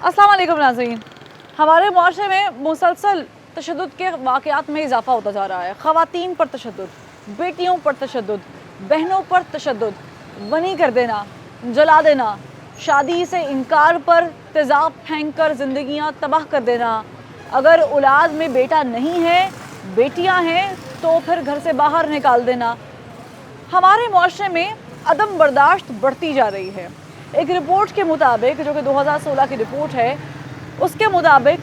अस्सलाम वालेकुम नाज़रीन। हमारे मुआशरे में मुसलसल तशद्दुद के वाक़यात में इजाफ़ा होता जा रहा है। ख़वातीन पर तशद्दुद, बेटियों पर तशद्दुद, बहनों पर तशद्दुद, वनी कर देना, जला देना, शादी से इनकार पर तेज़ाब फेंक कर ज़िंदगियाँ तबाह कर देना। अगर औलाद में बेटा नहीं है, बेटियाँ हैं तो फिर घर से बाहर निकाल देना। हमारे मुआशरे में अदम बर्दाश्त बढ़ती जा रही है। एक रिपोर्ट के मुताबिक, जो कि 2016 की रिपोर्ट है, उसके मुताबिक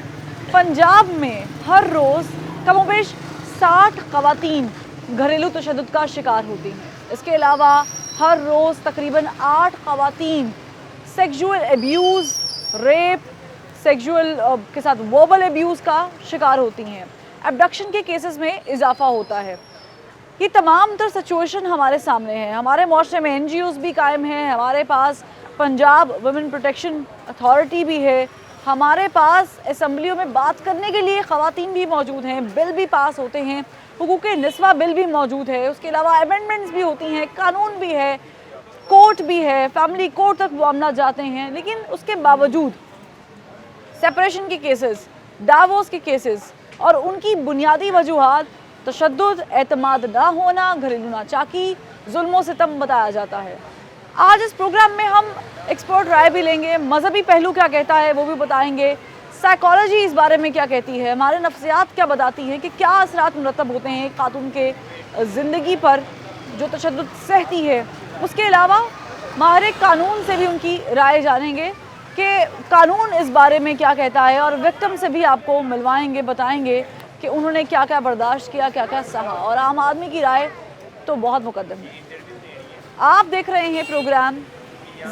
पंजाब में हर रोज़ कमोबेश 60 ख़वातीन घरेलू तशद्दुद का शिकार होती हैं। इसके अलावा हर रोज़ तकरीबन 8 ख़वातीन सेक्सुअल एब्यूज़, रेप, सेक्सुअल के साथ वर्बल एब्यूज़ का शिकार होती हैं। एब्डक्शन के केसेस में इजाफ़ा होता है। ये तमाम तर सिचुएशन हमारे सामने है। हमारे मुआशरे में NGOs भी कायम हैं, हमारे पास पंजाब वुमेन प्रोटेक्शन अथॉरिटी भी है, हमारे पास असम्बलियों में बात करने के लिए ख़वातीन भी मौजूद हैं, बिल भी पास होते हैं, हुकूक़ निस्वा बिल भी मौजूद है, उसके अलावा अमेंडमेंट्स भी होती हैं, कानून भी है, कोर्ट भी है, फैमिली कोर्ट तक मामला जाते हैं। लेकिन उसके बावजूद सेपरेशन के केसेस, डाइवोर्स के केसेस और उनकी बुनियादी वजूहात तशद्दुद, एतमाद ना होना, घरेलू नाचाकी, जुल्म सितम बताया जाता है। आज इस प्रोग्राम में हम एक्सपर्ट राय भी लेंगे, मजहबी पहलू क्या कहता है वो भी बताएंगे, साइकोलॉजी इस बारे में क्या कहती है, हमारे नफ्सियात क्या बताती हैं कि क्या असरात मुरतब होते हैं एक खातून के ज़िंदगी पर जो तशद्दुद सहती है। उसके अलावा माहिर कानून से भी उनकी राय जानेंगे कि कानून इस बारे में क्या कहता है, और विक्टिम से भी आपको मिलवाएंगे, बताएंगे कि उन्होंने क्या क्या बर्दाश्त किया, क्या क्या सहा, और आम आदमी की राय तो बहुत मुकद्दम है। आप देख रहे हैं प्रोग्राम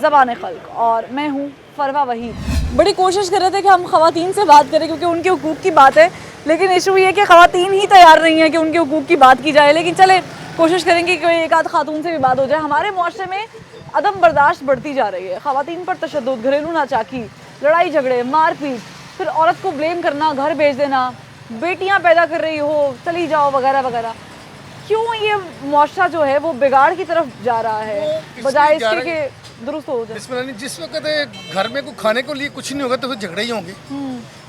ज़बान खल्क और मैं हूँ फरवा वहीद। बड़ी कोशिश कर रहे थे कि हम ख़वातीन से बात करें क्योंकि उनके हुकूक़ की बात है, लेकिन इशू ये कि ख़वातीन ही तैयार नहीं है कि उनके हुकूक़ की बात की जाए। लेकिन चले कोशिश करेंगे कि एक आध खातून से भी बात हो जाए। हमारे मुआशरे में अदम बर्दाश्त बढ़ती जा रही है। ख़वातीन पर तशद्दुद, घरेलू नाचाकी, लड़ाई झगड़े, मारपीट, फिर औरत को ब्लेम करना, घर भेज देना, बेटियाँ पैदा कर रही हो, चली जाओ, वगैरह वगैरह। क्यों ये मुआशरा जो है वो बिगाड़ की तरफ जा रहा है बजाय इसके कि दुरुस्त हो जाए? जिस वक्त घर में कोई खाने को लिए कुछ नहीं होगा तो फिर झगड़े ही होंगे।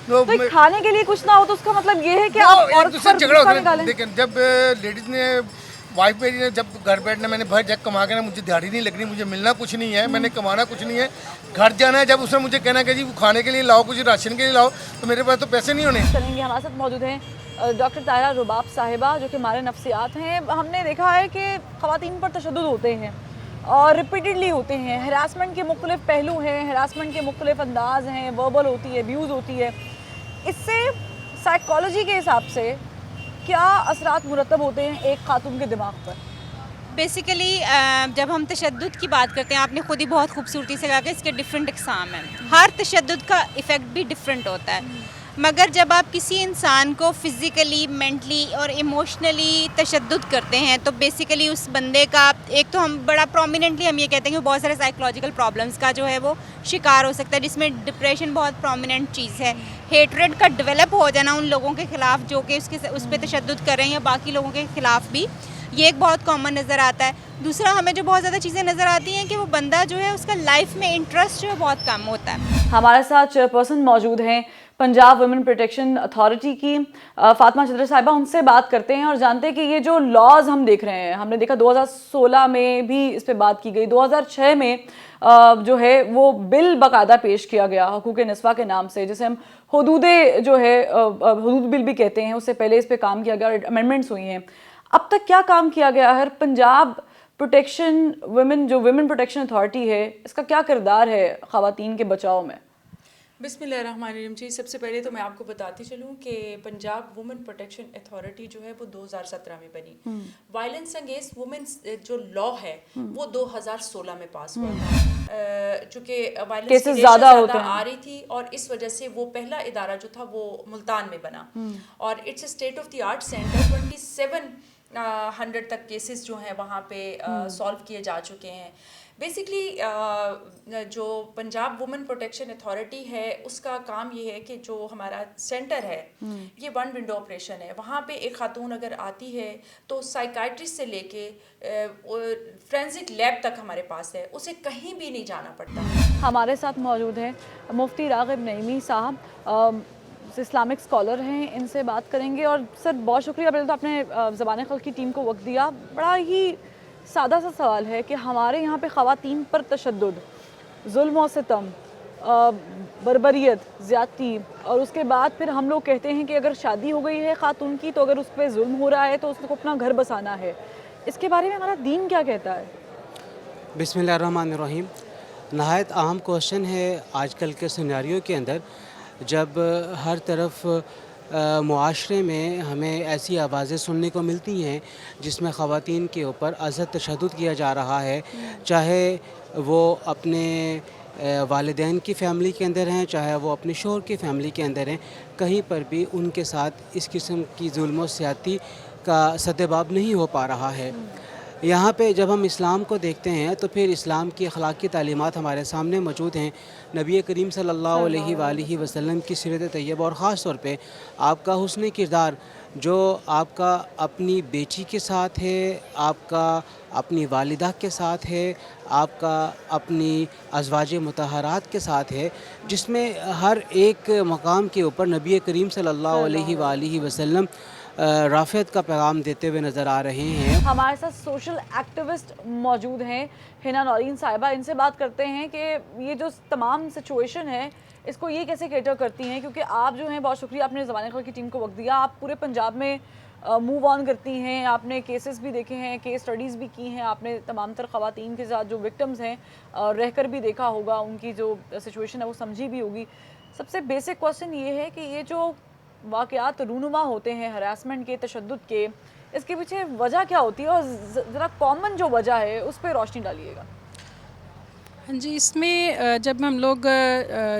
तो खाने के लिए कुछ ना हो तो उसका मतलब ये है कि आप औरत पर गुस्सा निकालें। लेकिन जब लेडीज ने, वाइफ मेरी ने जब घर बैठना, मैंने भर जब कमा के ना, मुझे दिहाड़ी नहीं लग रही, मुझे मिलना कुछ नहीं है, मैंने कमाना कुछ नहीं है, घर जाना है, जब उसने मुझे कहना कि जी वो खाने के लिए लाओ, कुछ राशन के लिए लाओ, तो मेरे पास तो पैसे नहीं होने। चलेंगे, हमारे साथ मौजूद हैं डॉक्टर ताहिरा रुबाब साहिबा, जो कि हमारे नफ्सियात हैं। हमने देखा है कि ख़वातीन पर तशद्दुद होते हैं और रिपीटेडली होते हैं। हरासमेंट के मुख्तलिफ पहलू हैं, हरासमेंट के मुख्तलिफ अंदाज हैं, वर्बल होती है, अब्यूज़ होती है। इससे साइकोलॉजी के हिसाब से क्या असरात मुरतब होते हैं एक खातून के दिमाग पर? बेसिकली जब हम तशद्दुद की बात करते हैं, आपने खुद ही बहुत खूबसूरती से कहा कि इसके डिफरेंट इक़साम हैं। हर तशद्दुद का इफ़ेक्ट भी डिफरेंट होता है, मगर जब आप किसी इंसान को फ़िज़िकली, मेंटली और इमोशनली तशद्दुद करते हैं तो बेसिकली उस बंदे का एक तो हम बड़ा प्रोमिनेंटली हम ये कहते हैं कि बहुत सारे साइकोलॉजिकल प्रॉब्लम्स का जो है वो शिकार हो सकता है, जिसमें डिप्रेशन बहुत प्रोमिनेंट चीज़ है। हेट्रेड का डेवलप हो जाना उन लोगों के ख़िलाफ़ जो कि उस पर तशद्दुद कर रहे हैं या बाकी लोगों के ख़िलाफ़ भी, ये एक बहुत कॉमन नज़र आता है। दूसरा, हमें जो बहुत ज़्यादा चीज़ें नज़र आती हैं कि वो बंदा जो है उसका लाइफ में इंटरेस्ट जो है बहुत कम होता है। हमारे साथ चेयरपर्सन मौजूद हैं पंजाब वुमेन प्रोटेक्शन अथॉरिटी की, फातिमा चौधरी साहिबा। उनसे बात करते हैं और जानते हैं कि ये जो लॉज हम देख रहे हैं, हमने देखा 2016 में भी इस पे बात की गई, 2006 में जो है वो बिल बाकायदा पेश किया गया हुकूक़ निस्वा के नाम से, जिसे हम हुदूदे जो है हुदूद बिल भी कहते हैं। उससे पहले इस पे काम किया गया और अमेंडमेंट्स हुई हैं। अब तक क्या काम किया गया है? पंजाब प्रोटेक्शन वुमेन, जो वुमेन प्रोटेक्शन अथॉरिटी है, इसका क्या किरदार है ख़वातीन के बचाव में? बिस्मिल्लाहिर्रहमानिर्रहीम जी, सबसे पहले तो मैं आपको बताती चलूँ कि पंजाब वुमेन प्रोटेक्शन अथॉरिटी जो है वो 2017 में बनी। वायलेंस अगेंस्ट वुमेन जो लॉ है वो 2016 में पास हुआ था। चूँकि वायलेंस ज़्यादा आ रही थी और इस वजह से वो पहला इदारा जो था वो मुल्तान में बना, और it's state of the art centre. 27 100 तक केसेस जो हैं वहाँ पे सॉल्व किए जा चुके हैं। बेसिकली जो पंजाब वुमेन प्रोटेक्शन अथॉरिटी है उसका काम ये है कि जो हमारा सेंटर है ये वन विंडो ऑपरेशन है। वहाँ पे एक खातून अगर आती है तो साइकाइट्रिस्ट से लेके फोरेंसिक लैब तक हमारे पास है, उसे कहीं भी नहीं जाना पड़ता। हमारे साथ मौजूद हैं मुफ्ती राग़िब नईमी साहब, इस्लामिक स्कॉलर हैं, इनसे बात करेंगे। और सर बहुत शुक्रिया, पहले तो आपने ज़बान खल्क़ की टीम को वक्त दिया। बड़ा ही सादा सा सवाल है कि हमारे यहाँ पे ख़वातीन पर तशद्दुद, जुल्म और सितम, बर्बरियत, ज़्यादती, और उसके बाद फिर हम लोग कहते हैं कि अगर शादी हो गई है ख़ातून की तो अगर उस पर जुल्म हो रहा है तो उसको अपना घर बसाना है। इसके बारे में हमारा दीन क्या कहता है? बिस्मिल्लाहिर्रहमानिर्रहीम। नहायत अहम क्वेश्चन है आजकल के सिनेरियो के अंदर, जब हर तरफ मुआशरे में हमें ऐसी आवाज़ें सुनने को मिलती हैं जिसमें ख़वातीन के ऊपर अज़द तशद्दुद किया जा रहा है, चाहे वो अपने वालिदैन की फ़ैमिली के अंदर हैं, चाहे वो अपने शौहर की फ़ैमिली के अंदर हैं, कहीं पर भी उनके साथ इस किस्म की जुल्म और ज़्यादती का सद्दबाब नहीं हो पा रहा है। यहाँ पे जब हम इस्लाम को देखते हैं तो फिर इस्लाम की अखलाकी तालीमात हमारे सामने मौजूद हैं। नबी करीम सल्लल्लाहु अलैहि वसल्लम की सीरत तैयबा और ख़ास तौर पे आपका हुस्न किरदार जो आपका अपनी बेटी के साथ है, आपका अपनी वालिदा के साथ है, आपका अपनी अज़वाज मुतहरात के साथ है, जिसमें हर एक मकाम के ऊपर नबी करीम सल्लल्लाहु अलैहि वसल्लम राफ़ियत का पैगाम देते हुए नज़र आ रहे हैं। हमारे साथ सोशल एक्टिविस्ट मौजूद हैं, हिना नौरीन साहिबा, इनसे बात करते हैं कि ये जो तमाम सिचुएशन है इसको ये कैसे कैटर करती हैं, क्योंकि आप जो हैं, बहुत शुक्रिया आपने ज़बान खल्क़ की टीम को वक्त दिया, आप पूरे पंजाब में मूव ऑन करती हैं, आपने केसेस भी देखे हैं, केस स्टडीज़ भी की हैं, आपने तमाम तर ख़वातीन के साथ जो विक्टिम्स हैं रहकर भी देखा होगा, उनकी जो सिचुएशन है वो समझी भी होगी। सबसे बेसिक क्वेश्चन ये है कि ये जो वाक़यात रूनुमा होते हैं हरासमेंट के, तशद्दुद के, इसके पीछे वजह क्या होती है, और ज़रा कॉमन जो वजह है उस पर रोशनी डालिएगा। हाँ जी, इसमें जब हम लोग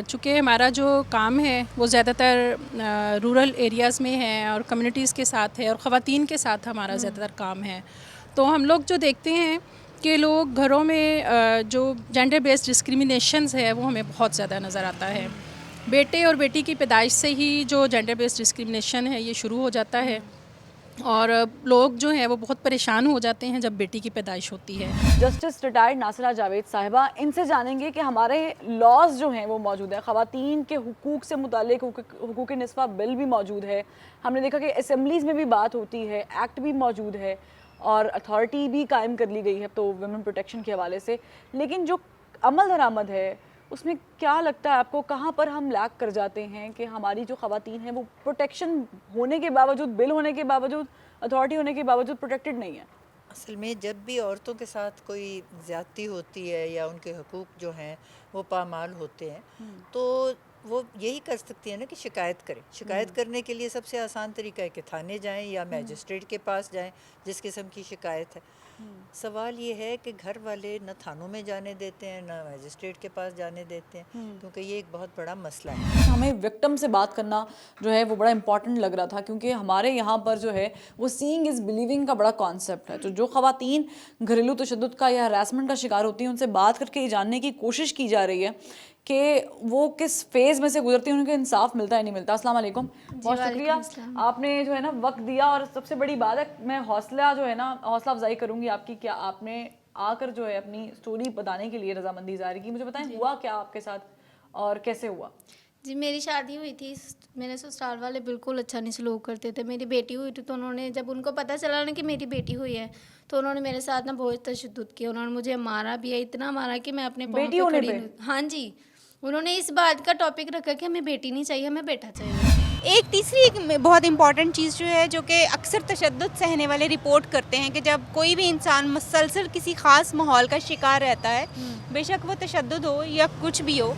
चूँकि हमारा जो काम है वो ज़्यादातर रूरल एरियाज़ में है और कम्युनिटीज़ के साथ है और ख़वातीन के साथ हमारा ज़्यादातर काम है, तो हम लोग जो देखते हैं कि लोग घरों में जो जेंडर बेस्ड डिस्क्रिमिनेशंस है वो हमें बहुत ज़्यादा नज़र आता है। बेटे और बेटी की पैदाइश से ही जो जेंडर बेस्ड डिस्क्रिमिनेशन है ये शुरू हो जाता है, और लोग जो हैं वो बहुत परेशान हो जाते हैं जब बेटी की पैदाइश होती है। जस्टिस रिटायर्ड नासिरा जावेद साहिबा, इनसे जानेंगे कि हमारे लॉज जो हैं वो मौजूद है, ख़वातीन के हुकूक से मुतालिक हुकूक निस्वा बिल भी मौजूद है, हमने देखा कि असेंबलीज़ में भी बात होती है, एक्ट भी मौजूद है और अथॉरिटी भी कायम कर ली गई है तो वुमेन प्रोटेक्शन के हवाले से, लेकिन जो अमल दरामद है उसमें क्या लगता है आपको, कहाँ पर हम लैक कर जाते हैं कि हमारी जो ख़वातीन हैं वो प्रोटेक्शन होने के बावजूद, बिल होने के बावजूद, अथॉरिटी होने के बावजूद प्रोटेक्टेड नहीं है? असल में जब भी औरतों के साथ कोई ज़्यादती होती है या उनके हकूक़ जो हैं वो पामाल होते हैं तो वो यही कर सकती है ना कि शिकायत करें। शिकायत करने के लिए सबसे आसान तरीका है कि थाने जाएं या मैजिस्ट्रेट के पास जाएं जिस किस्म की शिकायत है। सवाल ये है कि घर वाले न थानों में जाने देते हैं न मैजिस्ट्रेट के पास जाने देते हैं, क्योंकि ये एक बहुत बड़ा मसला है। हमें विक्टिम से बात करना जो है वो बड़ा इंपॉर्टेंट लग रहा था, क्योंकि हमारे यहाँ पर जो है वो सीइंग इज़ बिलीविंग का बड़ा कॉन्सेप्ट है। तो जो ख़वातीन घरेलू तशद्दुद का या हरासमेंट का शिकार होती हैं उनसे बात करके ये जानने की कोशिश की जा रही है कि वो किस फेज़ में से गुजरती हैं, उनको इंसाफ मिलता है नहीं मिलता। अस्सलाम वालेकुम, बहुत शुक्रिया आपने जो है ना वक्त दिया, और सबसे बड़ी बात है मैं हौसला जो है ना हौसला अफजाई करूँगी आपकी, क्या आपने आकर जो है अपनी स्टोरी बताने के लिए रजामंदी ज़ाहिर की। मुझे बताएं हुआ क्या आपके साथ और कैसे हुआ? जी, मेरी शादी हुई थी, मेरे ससुराल वाले बिल्कुल अच्छा नहीं सलूक करते थे। मेरी बेटी हुई थी तो उन्होंने, जब उनको पता चला ना कि मेरी बेटी हुई है, तो उन्होंने मेरे साथ ना बहुत तशद्दुद किया। उन्होंने मुझे मारा भी है, इतना मारा कि मैं अपने पाँव पे खड़ी नहीं। हाँ जी, उन्होंने इस बात का टॉपिक रखा कि हमें बेटी नहीं चाहिए, हमें बेटा चाहिए। एक तीसरी एक बहुत इंपॉर्टेंट चीज़ जो है, जो कि अक्सर तशद्दुद सहने वाले रिपोर्ट करते हैं, कि जब कोई भी इंसान मुसलसल किसी ख़ास माहौल का शिकार रहता है, बेशक वो तशद्दुद हो या कुछ भी हो,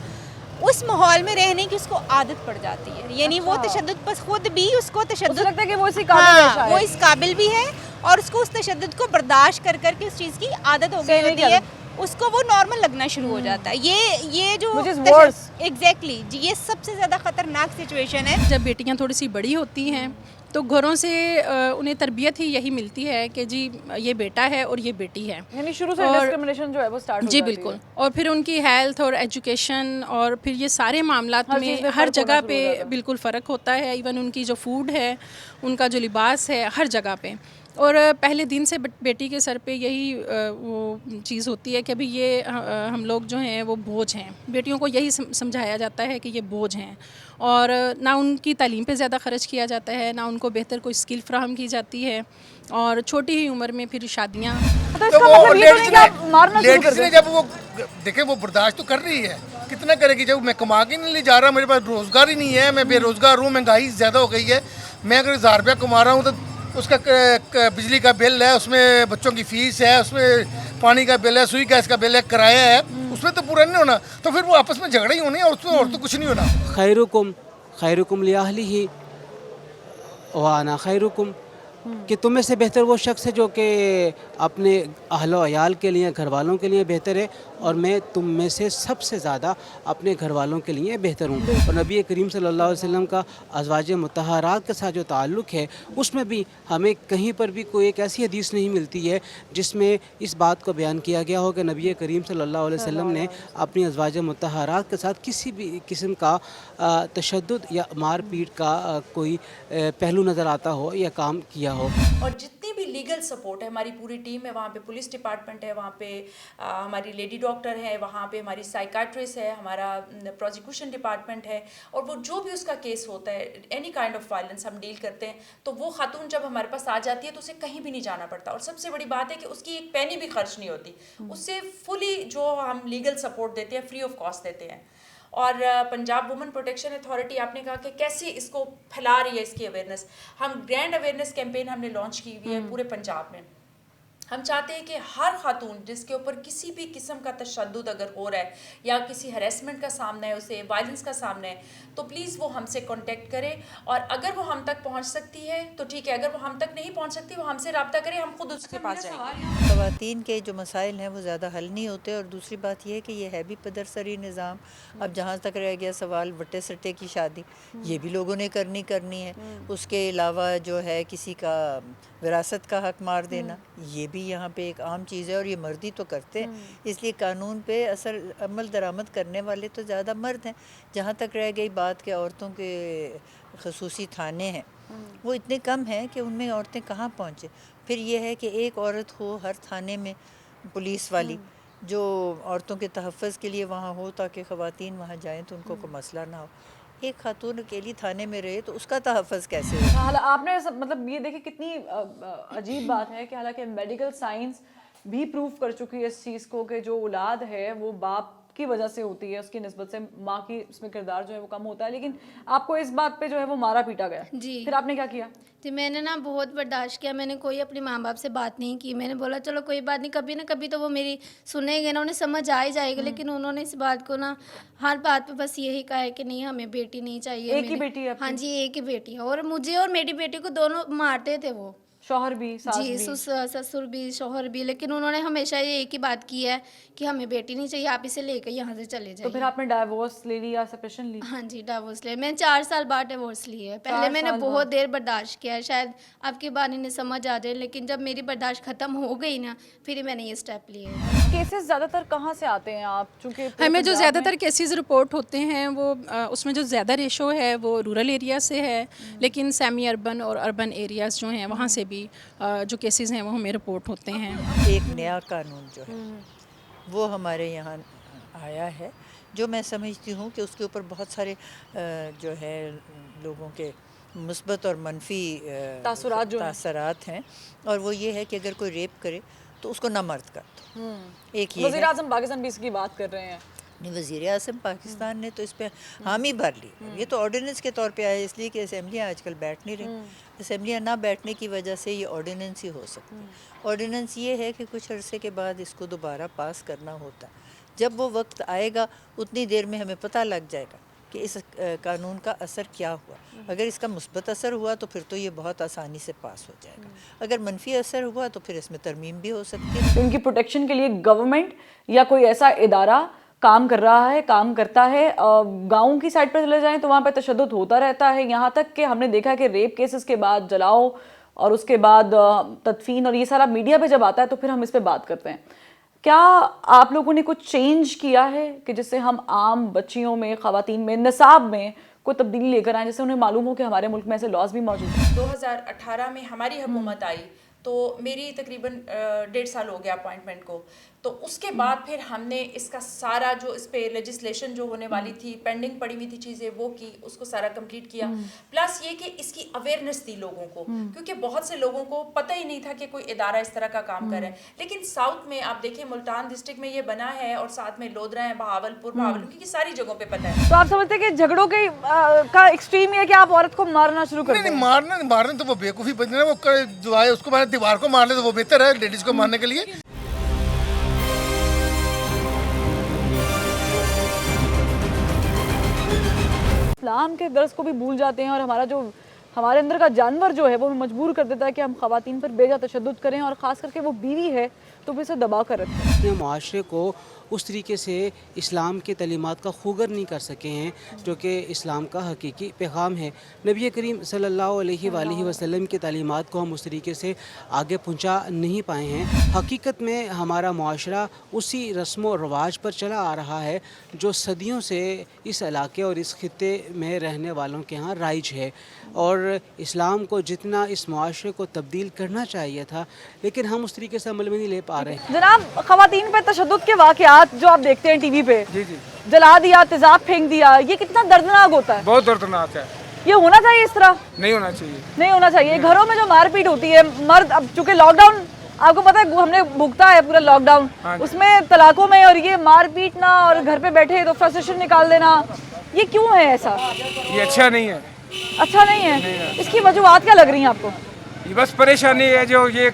उस माहौल में रहने की उसको आदत पड़ जाती है। यानी वो तशद्दुद पर खुद भी उसको तशद्दुद लगता है कि वो इसी काबिल है शायद। वो इस काबिल भी है और उसको उस तशद्दुद को बर्दाश्त कर कर के उस चीज़ की आदत हो गई होती है, उसको वो नॉर्मल लगना शुरू हो जाता है। ये जो एग्जैक्टली जी, ये सबसे ज़्यादा ख़तरनाक सिचुएशन है। जब बेटियां थोड़ी सी बड़ी होती हैं تو گھروں سے انہیں تربیت ہی یہی ملتی ہے کہ جی یہ بیٹا ہے اور یہ بیٹی ہے. یعنی شروع سے ڈسکرمنیشن جو ہے وہ سٹارٹ ہو جی جاتی ہے. بالکل. اور پھر ان کی ہیلتھ اور ایجوکیشن اور پھر یہ سارے معاملات ہر میں چیز میں ہر فرق ہونا جگہ شروع پہ ہو جاتا ہے. بالکل فرق ہوتا ہے. ایون ان کی جو فوڈ ہے, ان کا جو لباس ہے, ہر جگہ پہ. اور پہلے دن سے بیٹی کے سر پہ یہی وہ چیز ہوتی ہے کہ ابھی یہ ہم لوگ جو ہیں وہ بوجھ ہیں. بیٹیوں کو یہی سمجھایا جاتا ہے کہ یہ بوجھ ہیں, اور نہ ان کی تعلیم پہ زیادہ خرچ کیا جاتا ہے, نہ ان کو بہتر کوئی اسکل فراہم کی جاتی ہے, اور چھوٹی ہی عمر میں پھر شادیاں. تو اس کا مطلب یہ تو نہیں کہ آپ مارنا شروع کر لیڈیز دیں. نے جب وہ دیکھیں وہ برداشت تو کر رہی ہے, کتنا کرے گی جب میں کما کے نہیں لے جا رہا, میرے پاس روزگار ہی نہیں ہے, میں بے روزگار ہوں, مہنگائی زیادہ ہو گئی ہے. میں اگر 1000 روپیہ کما رہا ہوں تو اس کا بجلی کا بل ہے, اس میں بچوں کی فیس ہے, اس میں پانی کا بل ہے, سوئی گیس کا بل ہے, کرایہ ہے, اس میں تو پورا نہیں ہونا. تو پھر وہ آپس میں جھگڑے ہی ہونے اور اس میں اور تو کچھ نہیں ہونا. خیرکم لیاہلہ وانا خیرکم, کہ تم میں سے بہتر وہ شخص ہے جو کہ اپنے اہل و عیال کے لیے, گھر والوں کے لیے بہتر ہے, اور میں تم میں سے سب سے زیادہ اپنے گھر والوں کے لیے بہتر ہوں. اور نبی کریم صلی اللہ علیہ وسلم کا ازواج مطہرات کے ساتھ جو تعلق ہے, اس میں بھی ہمیں کہیں پر بھی کوئی ایک ایسی حدیث نہیں ملتی ہے جس میں اس بات کو بیان کیا گیا ہو کہ نبی کریم صلی اللہ علیہ وسلم نے اپنی ازواج مطہرات کے ساتھ کسی بھی قسم کا تشدد یا مار پیٹ کا کوئی پہلو نظر آتا ہو یا کام کیا ہو. اور جتنی بھی لیگل سپورٹ ہے, ہماری پوری ٹیم ہے, وہاں پہ پولیس ڈپارٹمنٹ ہے, وہاں پہ ہماری لیڈی ڈاکٹر ہے, وہاں پہ ہماری سائیکاٹرسٹ ہے, ہمارا پروسیکیوشن ڈپارٹمنٹ ہے, اور وہ جو بھی اس کا کیس ہوتا ہے, اینی کائنڈ آف وائلنس ہم ڈیل کرتے ہیں, تو وہ خاتون جب ہمارے پاس آ جاتی ہے تو اسے کہیں بھی نہیں جانا پڑتا. اور سب سے بڑی بات ہے کہ اس کی ایک پینی بھی خرچ نہیں ہوتی, اس سے فلی جو ہم لیگل سپورٹ دیتے ہیں فری آف کاسٹ دیتے ہیں. اور پنجاب وومن پروٹیکشن اتھارٹی, آپ نے کہا کہ کیسے اس کو پھیلا رہی ہے اس کی اویئرنیس. ہم گرینڈ اویئرنیس کیمپین ہم نے لانچ کی ہوئی ہے پورے پنجاب میں. ہم چاہتے ہیں کہ ہر خاتون جس کے اوپر کسی بھی قسم کا تشدد اگر ہو رہا ہے یا کسی ہریسمنٹ کا سامنا ہے, اسے وائلنس کا سامنا ہے, تو پلیز وہ ہم سے کانٹیکٹ کرے. اور اگر وہ ہم تک پہنچ سکتی ہے تو ٹھیک ہے, اگر وہ ہم تک نہیں پہنچ سکتی وہ ہم سے رابطہ کرے, ہم خود اس کے پاس جائیں گے. خواتین کے جو مسائل ہیں وہ زیادہ حل نہیں ہوتے. اور دوسری بات یہ ہے کہ یہ ہے بھی پدرسری نظام. اب جہاں تک رہ گیا سوال وٹے سٹے کی شادی, یہ بھی لوگوں نے کرنی ہے. اس کے علاوہ جو ہے کسی کا وراثت کا حق مار دینا, یہ بھی یہاں پہ ایک عام چیز ہے, اور یہ مردی تو کرتے ہیں. اس لیے قانون پہ اثر عمل درآمد کرنے والے تو زیادہ مرد ہیں. جہاں تک رہ گئی بات کہ عورتوں کے خصوصی تھانے ہیں, وہ اتنے کم ہیں کہ ان میں عورتیں کہاں پہنچے. پھر یہ ہے کہ ایک عورت ہو ہر تھانے میں, پولیس والی جو عورتوں کے تحفظ کے لیے وہاں ہو, تاکہ خواتین وہاں جائیں تو ان کو کوئی مسئلہ نہ ہو. ایک خاتون اکیلی تھانے میں رہے تو اس کا تحفظ کیسے ہو؟ آپ نے مطلب یہ دیکھیں کتنی عجیب بات ہے کہ حالانکہ میڈیکل سائنس بھی پروف کر چکی ہے اس چیز کو کہ جو اولاد ہے وہ باپ کی وجہ سے ہوتی ہے, اس کی نسبت سے ماں کی اس میں کردار جو ہے وہ کم ہوتا ہے. لیکن آپ کو اس بات پہ جو ہے وہ مارا پیٹا گیا, جی. پھر آپ نے کیا کیا؟ جی میں نے نا بہت برداشت کیا. میں نے کوئی اپنے ماں باپ سے بات نہیں کی. میں نے بولا چلو کوئی بات نہیں, کبھی نہ کبھی تو وہ میری سنیں گے نا, انہیں سمجھ آ ہی جائے گا. لیکن انہوں نے اس بات کو نا ہر بات پہ بس یہی کہا ہے کہ نہیں ہمیں بیٹی نہیں چاہیے. ایک ہی بیٹی ہے آپ کی؟ ہاں جی ایک ہی بیٹی ہے, اور مجھے اور میری بیٹی کو دونوں مارتے تھے وہ, شوہر بھی ساس جی بھی؟ سسر بھی شوہر بھی. لیکن انہوں نے ہمیشہ یہ ایک ہی بات کی ہے کہ ہمیں بیٹی نہیں چاہیے, آپ اسے لے کے یہاں سے چلے جائیں. تو پھر آپ نے ڈائیورس لے لی یا سپریشن لی؟ ہاں جی ڈائیورس لیا. میں نے 4 سال بعد ڈائیورس لی ہے. پہلے میں نے بہت دیر برداشت کیا ہے, شاید اب کی بات انہیں سمجھ آ جائے, لیکن جب میری برداشت ختم ہو گئی نا پھر ہی میں نے یہ اسٹیپ لیے. کیسز زیادہ تر کہاں سے آتے ہیں آپ؟ چونکہ ہمیں جو زیادہ تر کیسز رپورٹ ہوتے ہیں وہ اس میں جو زیادہ ریشو ہے وہ رورل ایریا سے ہے, لیکن سیمی اربن اور اربن ایریاز جو ہیں وہاں سے بھی جو کیسز ہیں وہ ہمیں رپورٹ ہوتے ہیں. ایک نیا قانون جو ہے وہ ہمارے یہاں آیا ہے, جو میں سمجھتی ہوں کہ اس کے اوپر بہت سارے جو ہے لوگوں کے مثبت اور منفی تاثرات ہیں. اور وہ یہ ہے کہ اگر کوئی ریپ کرے تو اس کو نہ مرد کر دو. ایک یہ وزیر اعظم پاکستان بھی اس کی بات کر رہے ہیں. وزیر اعظم پاکستان نے تو اس پہ حامی بھر لی. یہ تو آرڈیننس کے طور پہ آیا, اس لیے کہ اسمبلیاں آج کل بیٹھ نہیں رہی. اسمبلیاں نہ بیٹھنے کی وجہ سے یہ آرڈیننس ہی ہو سکتی. آرڈیننس یہ ہے کہ کچھ عرصے کے بعد اس کو دوبارہ پاس کرنا ہوتا ہے. جب وہ وقت آئے گا اتنی دیر میں ہمیں پتہ لگ جائے گا کہ اس قانون کا اثر کیا ہوا. اگر اس کا مثبت اثر ہوا تو پھر تو یہ بہت آسانی سے پاس ہو جائے گا. اگر منفی اثر ہوا تو پھر اس میں ترمیم بھی ہو سکتی ہے. ان کی پروٹیکشن کے لیے گورنمنٹ یا کوئی ایسا ادارہ کام کر رہا ہے, کام کرتا ہے. گاؤں کی سائڈ پر چلے جائیں تو وہاں پہ تشدد ہوتا رہتا ہے, یہاں تک کہ ہم نے دیکھا کہ ریپ کیسز کے بعد جلاؤ اور اس کے بعد تدفین, اور یہ سارا میڈیا پہ جب آتا ہے تو پھر ہم اس پہ بات کرتے ہیں. کیا آپ لوگوں نے کچھ چینج کیا ہے کہ جس سے ہم عام بچیوں میں, خواتین میں, نصاب میں کوئی تبدیلی لے کر آئیں, جیسے انہیں معلوم ہو کہ ہمارے ملک میں ایسے لاز بھی موجود ہیں؟ 2018 میں ہماری حکومت آئی تو میری تقریباً 1.5 سال ہو گیا اپوائنٹمنٹ کو, تو اس کے بعد پھر ہم نے اس کا سارا جو اس پہ لیجسلیشن جو ہونے والی تھی, پینڈنگ پڑی ہوئی تھی چیزیں, وہ کی, اس کو سارا کمپلیٹ کیا. پلس یہ کہ اس کی اویئرنیس دی لوگوں کو, کیونکہ بہت سے لوگوں کو پتہ ہی نہیں تھا کہ کوئی ادارہ اس طرح کا کام کر رہا ہے. لیکن ساؤتھ میں آپ دیکھیں ملتان ڈسٹرکٹ میں یہ بنا ہے, اور ساتھ میں لودھرا ہے, بہاولپور, کیونکہ ساری جگہوں پہ پتہ ہے. تو آپ سمجھتے ہیں کہ جھگڑوں کا ایکسٹریم یہ ہے کہ آپ عورت کو مارنا شروع کر دیں؟ مارنے تو وہ بیوقوفی بننا ہے, وہ جو ہے اس کو میں دیوار کو مار لے تو وہ بہتر ہے لیڈیز کو مارنے کے لیے. اسلام کے درس کو بھی بھول جاتے ہیں, اور ہمارے اندر کا جانور جو ہے وہ مجبور کر دیتا ہے کہ ہم خواتین پر بے جا تشدد کریں, اور خاص کر کے وہ بیوی ہے تو پھر اسے دبا کر رکھیں. اپنے معاشرے کو اس طریقے سے اسلام کی تعلیمات کا خوگر نہیں کر سکے ہیں جو کہ اسلام کا حقیقی پیغام ہے. نبی کریم صلی اللہ علیہ وآلہ وسلم کی تعلیمات کو ہم اس طریقے سے آگے پہنچا نہیں پائے ہیں. حقیقت میں ہمارا معاشرہ اسی رسم و رواج پر چلا آ رہا ہے جو صدیوں سے اس علاقے اور اس خطے میں رہنے والوں کے ہاں رائج ہے, اور اسلام کو جتنا اس معاشرے کو تبدیل کرنا چاہیے تھا لیکن ہم اس طریقے سے عمل میں نہیں لے پا رہے. جناب, خواتین پہ تشدد کے واقعات جو آپ دیکھتے ہیں ٹی وی پہ, جلا دیا, تیزاب پھینک دیا, یہ کتنا دردناک ہوتا ہے؟ بہت دردناک ہے. یہ ہونا چاہیے اس طرح؟ نہیں ہونا چاہیے. نہیں ہونا چاہیے. گھروں میں جو مار پیٹ ہوتی ہے, مرد, اب چونکہ لاک ڈاؤن آپ کو پتہ ہے ہم نے بھگتا ہے پورا لاک ڈاؤن, اس میں طلاقوں میں, اور یہ مار پیٹنا اور گھر پہ بیٹھے تو فرسٹریشن نکال دینا, یہ کیوں ہے ایسا؟ یہ اچھا نہیں ہے. اچھا نہیں ہے. اس کی وجوہات کیا لگ رہی ہیں آپ کو؟ یہ بس پریشانی ہے جو یہ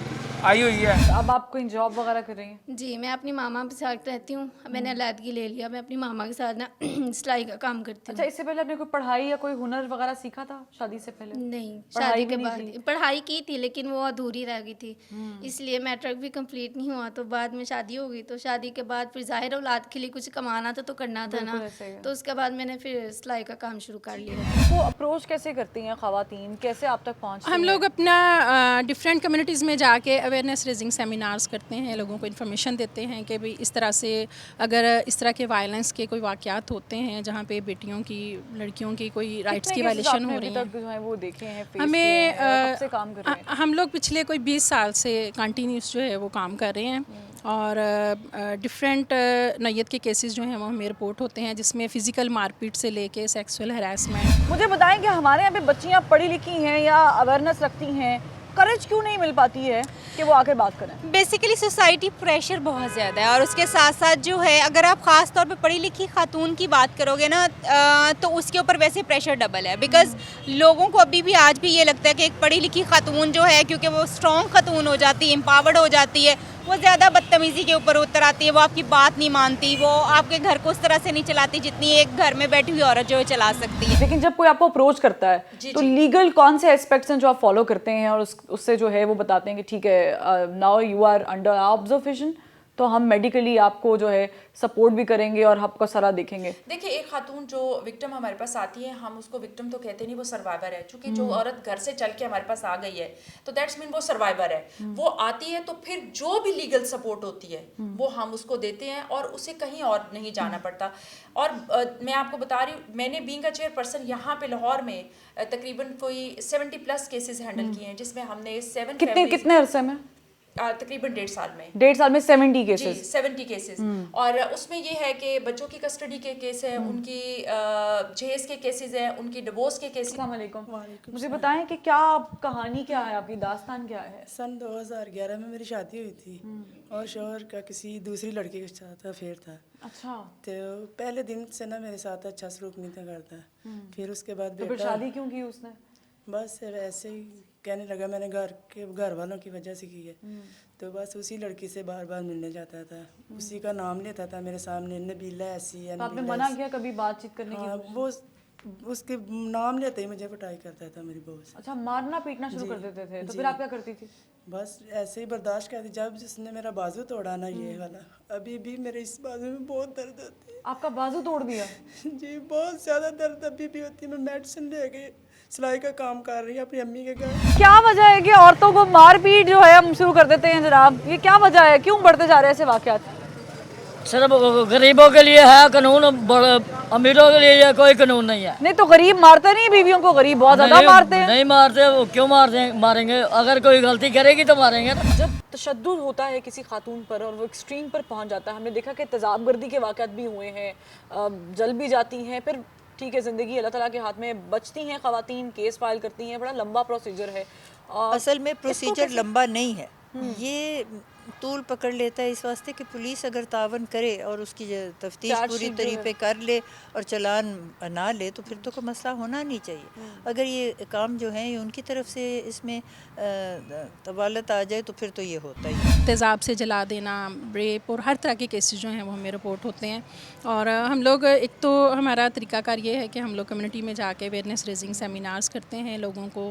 آئی ہوئی ہے. اب آپ کوئی جاب وغیرہ کر رہی ہیں؟ جی, میں اپنی ماما کے ساتھ رہتی ہوں. میں نے علیحدگی لے لیا. میں اپنی ماما کے ساتھ نا سلائی کا کام کرتی ہوں. اچھا, اس سے پہلے آپ نے کوئی پڑھائی یا کوئی ہنر وغیرہ سیکھا تھا شادی سے پہلے؟ نہیں, شادی کے بعد پڑھائی کی تھی لیکن وہ ادھوری رہ گئی تھی, اس لیے میٹرک بھی کمپلیٹ نہیں ہوا. تو بعد میں شادی ہو گئی, تو شادی کے بعد پھر ظاہر اولاد کے لیے کچھ کمانا تھا تو کرنا تھا نا, تو اس کے بعد میں نے پھر سلائی کا کام شروع کر لیا. وہ اپروچ کیسے کرتی ہیں خواتین, کیسے آپ تک پہنچتی ہیں؟ ہم لوگ اپنا ڈفرینٹ کمیونٹیز میں جا کے اویئرنیس ریزنگ سیمینارز کرتے ہیں, لوگوں کو انفارمیشن دیتے ہیں کہ بھئی اس طرح سے اگر اس طرح کے وائلنس کے کوئی واقعات ہوتے ہیں جہاں پہ بیٹیوں کی, لڑکیوں کی کوئی رائٹس کی وائلیشن ہو رہی ہیں. ہم لوگ پچھلے کوئی 20 سال سے کنٹینیوس جو ہے وہ کام کر رہے ہیں, اور ڈفرینٹ نوعیت کے کیسز جو ہیں وہ ہمیں رپورٹ ہوتے ہیں, جس میں فزیکل مار پیٹ سے لے کے سیکسول ہراسمنٹ. مجھے بتائیں کہ ہمارے یہاں پہ بچیاں پڑھی لکھی ہیں یا اویئرنیس رکھتی ہیں, کریج کیوں نہیں مل پاتی ہے کہ وہ آ کے بات کریں؟ بیسیکلی سوسائٹی پریشر بہت زیادہ ہے, اور اس کے ساتھ ساتھ جو ہے اگر آپ خاص طور پہ پڑھی لکھی خاتون کی بات کرو گے نا تو اس کے اوپر ویسے پریشر ڈبل ہے, بیکاز لوگوں کو ابھی بھی آج بھی یہ لگتا ہے کہ ایک پڑھی لکھی خاتون جو ہے, کیونکہ وہ اسٹرانگ خاتون ہو جاتی ہے, امپاورڈ ہو جاتی ہے, وہ زیادہ بدتمیزی کے اوپر اتر آتی ہے, وہ آپ کی بات نہیں مانتی, وہ آپ کے گھر کو اس طرح سے نہیں چلاتی جتنی ایک گھر میں بیٹھی ہوئی عورت جو ہے چلا سکتی ہے. لیکن جب کوئی آپ کو اپروچ کرتا ہے تو لیگل کون سے ایسپیکٹس ہیں جو آپ فالو کرتے ہیں, اور اس سے جو ہے وہ بتاتے ہیں کہ ٹھیک ہے now you are under observation, تو ہم میڈیکلی آپ کو جو ہے سپورٹ بھی کریں گے اور آپ کا سارا دیکھیں گے. دیکھیں, ایک خاتون جو وکٹم ہمارے پاس آتی ہے, ہم اس کو وکٹم تو کہتے نہیں, وہ سروائیور ہے. چونکہ جو عورت گھر سے چل کے ہمارے پاس آ گئی ہے تو دیٹس مین وہ سروائیور ہے. وہ آتی ہے تو پھر جو بھی لیگل سپورٹ ہوتی ہے وہ ہم اس کو دیتے ہیں, اور اسے کہیں اور نہیں جانا پڑتا. اور میں آپ کو بتا رہی ہوں, میں نے بینگ اے چیئر پرسن یہاں پہ لاہور میں تقریباً کوئی 70+ کیسز ہینڈل کیے ہیں, جس میں ہم نے 7 کتنے عرصے میں؟ تقریباً 1.5 سال میں. 1.5 سال میں 70 کیسز؟ 70 کیسز. اور اس میں یہ ہے کہ بچوں کی کسٹڈی کے کیس ہیں, ان کی جہیز کے کیسز ہیں, ان کی ڈیورس کے کیسز. السلام علیکم. مجھے بتائیں کہ کیا کہانی کیا ہے, آپ کی داستان کیا ہے؟ سن 2011 میں میری شادی ہوئی تھی, اور شوہر کا کسی دوسری لڑکی کے ساتھ افیئر تھا. اچھا. تو پہلے دن سے نا میرے ساتھ اچھا سلوک نہیں تھا کرتا. پھر اس کے بعد پھر شادی کیوں کی اس نے؟ بس ایسے ہی کہنے لگا میں نے گھر والوں کی وجہ سے کی ہے. تو بس اسی لڑکی سے بار بار ملنے جاتا تھا, اسی کا نام لیتا تھا میرے سامنے, نبیلہ ایسی ہے. آپ نے منع کیا کبھی بات چیت کرنے کی؟ وہ اس کے نام لیتے ہی مجھے پٹائی کرتا تھا میری بہو سے. اچھا, مارنا پیٹنا شروع کر دیتے تھے, تو پھر آپ کیا کرتی تھی؟ बस ऐसे ही बर्दाश्त कर दी। जब जिसने मेरा बाजू तोड़ा ना, ये वाला, अभी भी मेरे इस बाजू में बहुत दर्द होती है। आपका बाजू तोड़ दिया? जी बहुत ज़्यादा दर्द अभी भी होती है। मैं मेडिसिन ले गई, सिलाई का काम कर रही हूँ अपनी अम्मी के घर। क्या वजह है कि औरतों को मारपीट जो है हम शुरू कर देते हैं जनाब? ये क्या वजह है, क्यों बढ़ते जा रहे हैं ऐसे वाकयात? सिर्फ गरीबों के लिए है कानून, अमीरों के लिए कोई कानून नहीं है। नहीं तो गरीब मारते नहीं बीवियों को? गरीब बहुत ज्यादा मारते हैं। नहीं मारते, वो क्यों मारेंगे? अगर कोई गलती करेगी तो मारेंगे। जब तशद्दुद होता है किसी खातून पर और वो एक्सट्रीम पर पहुंच जाता है, हमने देखा कि तेज़ाबगर्दी के वाक़यात भी हुए हैं, जल भी जाती हैं, फिर ठीक है ज़िंदगी अल्लाह ताला के हाथ में, बचती हैं ख़वातीन, केस फाइल करती हैं, बड़ा लंबा प्रोसीजर है। असल में प्रोसीजर लंबा नहीं है, ये तूल पकड़ लेता है इस वास्ते कि पुलिस अगर तावन करे और उसकी तफ्तीश पूरी तरीके कर ले और चलान ना ले तो फिर तो कोई मसला होना नहीं चाहिए। अगर ये काम जो है ये उनकी तरफ से इसमें तवालत आ जाए तो फिर तो ये होता ही है। तेज़ाब से जला देना, रेप और हर तरह के केसेस जो हैं वो हमें रिपोर्ट होते हैं। और हम लोग, एक तो हमारा तरीक़ाकार ये है कि हम लोग कम्युनिटी में जाके अवेयरनेस रेजिंग सेमिनार्स करते हैं लोगों को।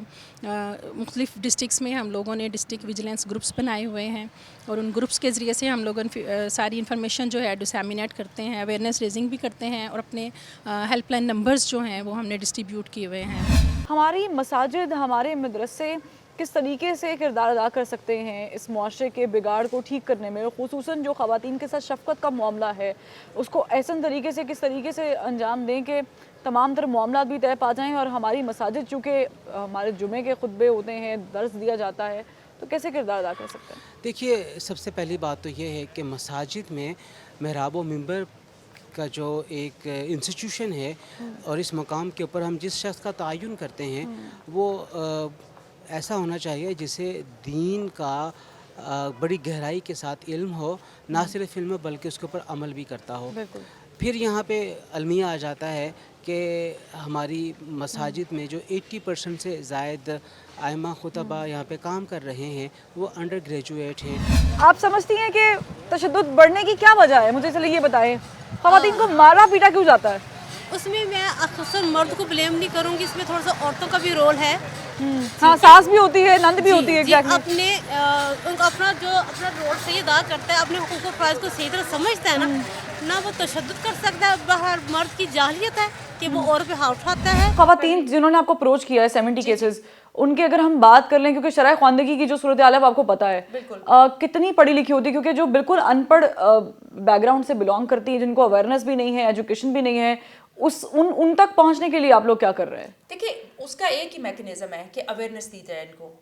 मुख्तलिफ़ डिस्ट्रिक्स में हम लोगों ने डिस्ट्रिक्ट विजिलेंस ग्रुप्स बनाए हुए हैं और उन ग्रुप्स के ज़रिए से हम लोग सारी इन्फॉर्मेशन जो है डिसैमिनेट करते हैं, अवेयरनेस रेजिंग भी करते हैं और अपने हेल्पलाइन नंबर्स जो हैं वो हमने डिस्ट्रीब्यूट किए हुए हैं। हमारी मसाजिद, हमारे मदरसे किस तरीके से किरदार अदा कर सकते हैं इस मुआशरे के बिगाड़ को ठीक करने में, ख़ुसूसन जो ख़वातीन के साथ शफ़क़त का मामला है उसको ऐसा तरीके से किस तरीके से अंजाम दें कि तमाम तर मामला भी तय पा जाएँ? और हमारी मसाजिद चूँकि हमारे जुमे के खुतबे होते हैं, दर्स दिया जाता है, तो कैसे किरदार अदा कर सकते हैं? देखिए, सबसे पहली बात तो ये है कि मसाजिद में महराब व मिंबर का जो एक इंस्टीट्यूशन है और इस मकाम के ऊपर हम जिस शख्स का तयन करते हैं वो ऐसा होना चाहिए जिसे दीन का बड़ी गहराई के साथ इल्म हो, ना सिर्फ इल्म बल्कि उसके ऊपर अमल भी करता हो। फिर यहाँ पे अलमिया आ जाता है कि हमारी मसाजिद में जो 80% से ज़ायद आइमा खुतबा यहाँ पे काम कर रहे हैं वो अंडर ग्रेजुएट हैं। आप समझती हैं कि तशद्दुद बढ़ने की क्या वजह है? मुझे चलिए ये बताएं, ख़वातीन को मारा पीटा क्यों जाता है? उसमें मैं अक्सर मर्द को ब्लेम नहीं करूँगी, इसमें थोड़ा सा औरतों का भी रोल है। हाँ, सास भी होती है, नंद भी होती है। अपने उनका अपना रोल सही अदा करता है, अपने हुकूक और फ़र्ज़ को सही तरह समझता है ना वो तशद्दुद कर सकता है। बाहर मर्द की जाहिलियत है कि वो औरत पे हाथ उठाता है। ख़वातीन जिन्होंने आपको अप्रोच किया है 70 केसेस, उनके अगर हम बात कर लें, क्योंकि शरह ख़वानदगी की जो सूरत हाल है वो आपको पता है, कितनी पढ़ी लिखी होती है? क्योंकि जो बिल्कुल अनपढ़ बैकग्राउंड से बिलोंग करती है, जिनको अवेयरनेस भी नहीं है, एजुकेशन भी नहीं है, उन तक पहुंचने के लिए आप लोग क्या कर रहे हैं? देखिए, उसका एक ही मैकेनिज्म है कि अवेयरनेस दी जाए इनको।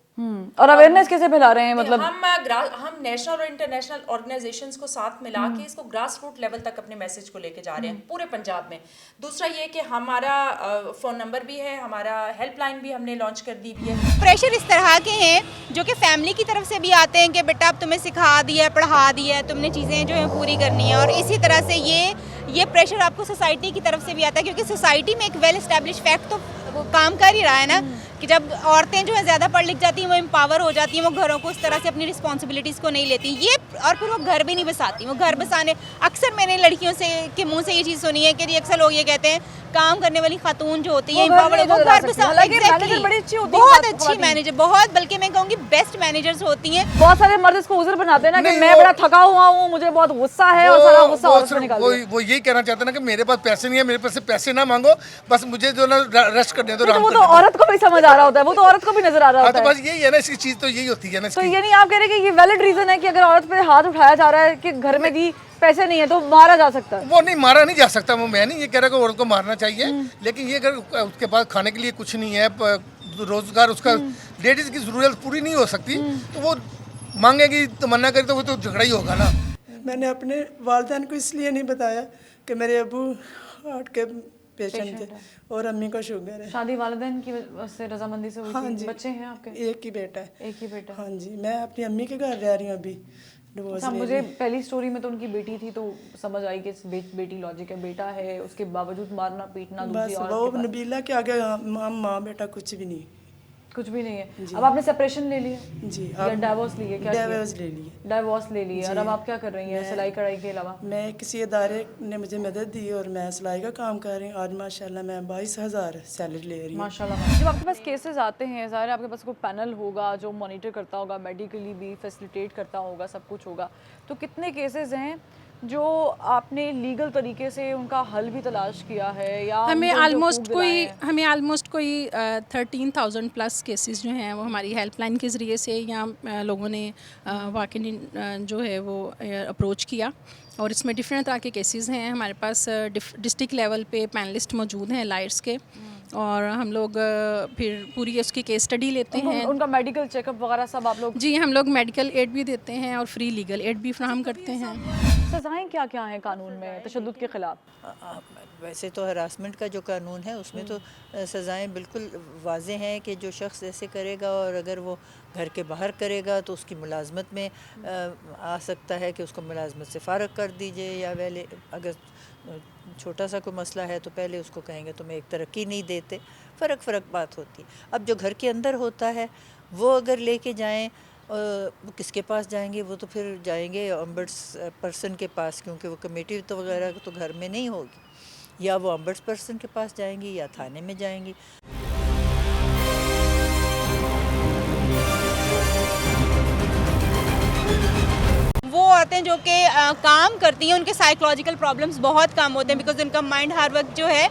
और अवेयरनेस कैसे फैला रहे हैं? मतलब हम नेशनल और इंटरनेशनल ऑर्गेनाइजेशंस को साथ मिला के इसको ग्रास रूट लेवल तक अपने मैसेज को लेके जा रहे हैं पूरे पंजाब में। दूसरा ये कि हमारा फ़ोन नंबर भी है, हमारा हेल्पलाइन भी हमने लॉन्च कर दी भी है। प्रेशर इस तरह के हैं जो कि फैमिली की तरफ से भी आते हैं कि बेटा अब तुम्हें सिखा दिया है, पढ़ा दिया है, तुमने चीज़ें जो है पूरी करनी है। और इसी तरह से ये प्रेशर आपको सोसाइटी की तरफ से भी आता है, क्योंकि सोसाइटी में एक वेल एस्टेब्लिश फैक्ट तो वो काम कर ही रहा है ना कि जब औरतें जो है ज़्यादा पढ़ लिख जाती हैं, वो एम्पावर हो जाती हैं, वो घरों को इस तरह से अपनी रिस्पॉन्सिबिलिटीज़ को नहीं लेती ये, और फिर वो घर भी नहीं बसाती। वो घर बसाने, अक्सर मैंने लड़कियों से के मुंह से ये चीज़ सुनी है कि अक्सर लोग ये कहते हैं काम करने वाली खातून जो होती है एम्पावर्ड, वो घर बसा, बहुत अच्छी मैनेजर, बहुत, बल्कि मैं कहूँगी बेस्ट मैनेजर्स होती हैं। बहुत सारे मर्द इसको उज़र बनाते हैं ना कि मैं बड़ा थका हुआ हूँ, मुझे बहुत गुस्सा है, और सारा गुस्सा औरत पे निकाल देते हैं। वो यही कहना चाहते हैं ना कि मेरे पास पैसे नहीं है, मेरे पास से पैसे ना मांगो, बस मुझे जो ना रेस्ट करने दो। वो तो औरत को भी समझ आ रहा होता है, वो तो औरत को भी नजर आ रहा होता है। तो बस यही है ना, इसकी चीज तो यही होती है ना। तो ये नहीं आप कह रहे कि ये वैलिड रीजन है कि अगर औरत पे हाथ उठाया जा रहा है कि घर में भी पैसे नहीं है तो मारा जा सकता है? वो नहीं, मारा नहीं जा सकता। वो मैं नहीं ये कह रहा कि औरत को मारना चाहिए, लेकिन ये अगर उसके पास खाने के लिए कुछ नहीं है, रोजगार, उसका लेडीज की जरूरत पूरी नहीं हो सकती, तो वो मांगेगी, तमन्ना करेगी तो वो तो झगड़ा ही होगा ना। मैंने अपने वालिदैन को इसलिए नहीं बताया कि मेरे अबू हार्ट के पेशेंट थे और अम्मी को शुगर है। शादी वालिदैन की से रजामंदी से हुई? हाँ जी। बच्चे हैं आपके? एक ही बेटा है। एक ही बेटा? हाँ जी, मैं अपनी अम्मी के घर रह रही हूँ अभी। मुझे पहली स्टोरी में तो उनकी बेटी थी तो समझ आई कि बेटी लॉजिक है, बेटा है, उसके बावजूद मारना पीटना दूसरी बस वो नबीला के आगे हम माँ बेटा कुछ भी नहीं। कुछ भी नहीं है। अब आपने सेपरेशन ले लिया जी, या डाइवोर्स लिए? क्या डाइवोर्स ले लिए। डाइवोर्स ले लिए। और अब आप क्या कर रही हैं सिलाई कढ़ाई के अलावा? मैं किसी इदारे ने मुझे मदद दी और मैं सिलाई का काम कर रही हूँ। आज माशाल्लाह मैं 22,000 सैलरी ले रही हूँ। माशाल्लाह। जब आपके पास केसेस आते हैं, ज़ाहिर है आपके पास कोई पैनल होगा जो मॉनिटर करता होगा, मेडिकली भी फैसिलिटेट करता होगा, सब कुछ होगा, तो कितने केसेस हैं जो आपने लीगल तरीके से उनका हल भी तलाश किया है? या हमें आलमोस्ट कोई 13,000 प्लस केसेस जो हैं वो हमारी हेल्पलाइन के ज़रिए से या लोगों ने वाकई जो है वो अप्रोच किया, और इसमें डिफरेंट तरह के केसेस हैं। हमारे पास डिस्ट्रिक्ट लेवल पे पैनलिस्ट मौजूद हैं लायर्स के, और हम लोग फिर पूरी उसकी केस स्टडी लेते हैं। उनका मेडिकल चेकअप वगैरह सब आप लोग? जी, हम लोग मेडिकल एड भी देते हैं और फ्री लीगल एड भी फराहम करते हैं। सज़ाएं क्या क्या हैं कानून में तशद्दुद के ख़िलाफ़? वैसे तो हरासमेंट का जो कानून है उसमें तो सज़ाएं बिल्कुल वाज़ेह हैं कि जो शख्स ऐसे करेगा और अगर वो घर के बाहर करेगा तो उसकी मुलाजमत में आ सकता है कि उसको मुलाजमत से फ़ारग कर दीजिए, या पहले अगर छोटा सा कोई मसला है तो पहले उसको कहेंगे तुम्हें एक तरक्की नहीं देते। फ़र्क बात होती है। अब जो घर के अंदर होता है वो अगर लेके जाएं, वो किसके पास जाएंगे? वो तो फिर जाएंगे ऑम्बड्स पर्सन के पास, क्योंकि वो कमेटी तो वगैरह तो घर में नहीं होगी, या वो ऑम्बड्स पर्सन के पास जाएंगी या थाने में जाएंगी। वो औरतें जो कि काम करती हैं उनके साइकोलॉजिकल प्रॉब्लम्स बहुत कम होते हैं, बिकॉज उनका माइंड हर वक्त जो है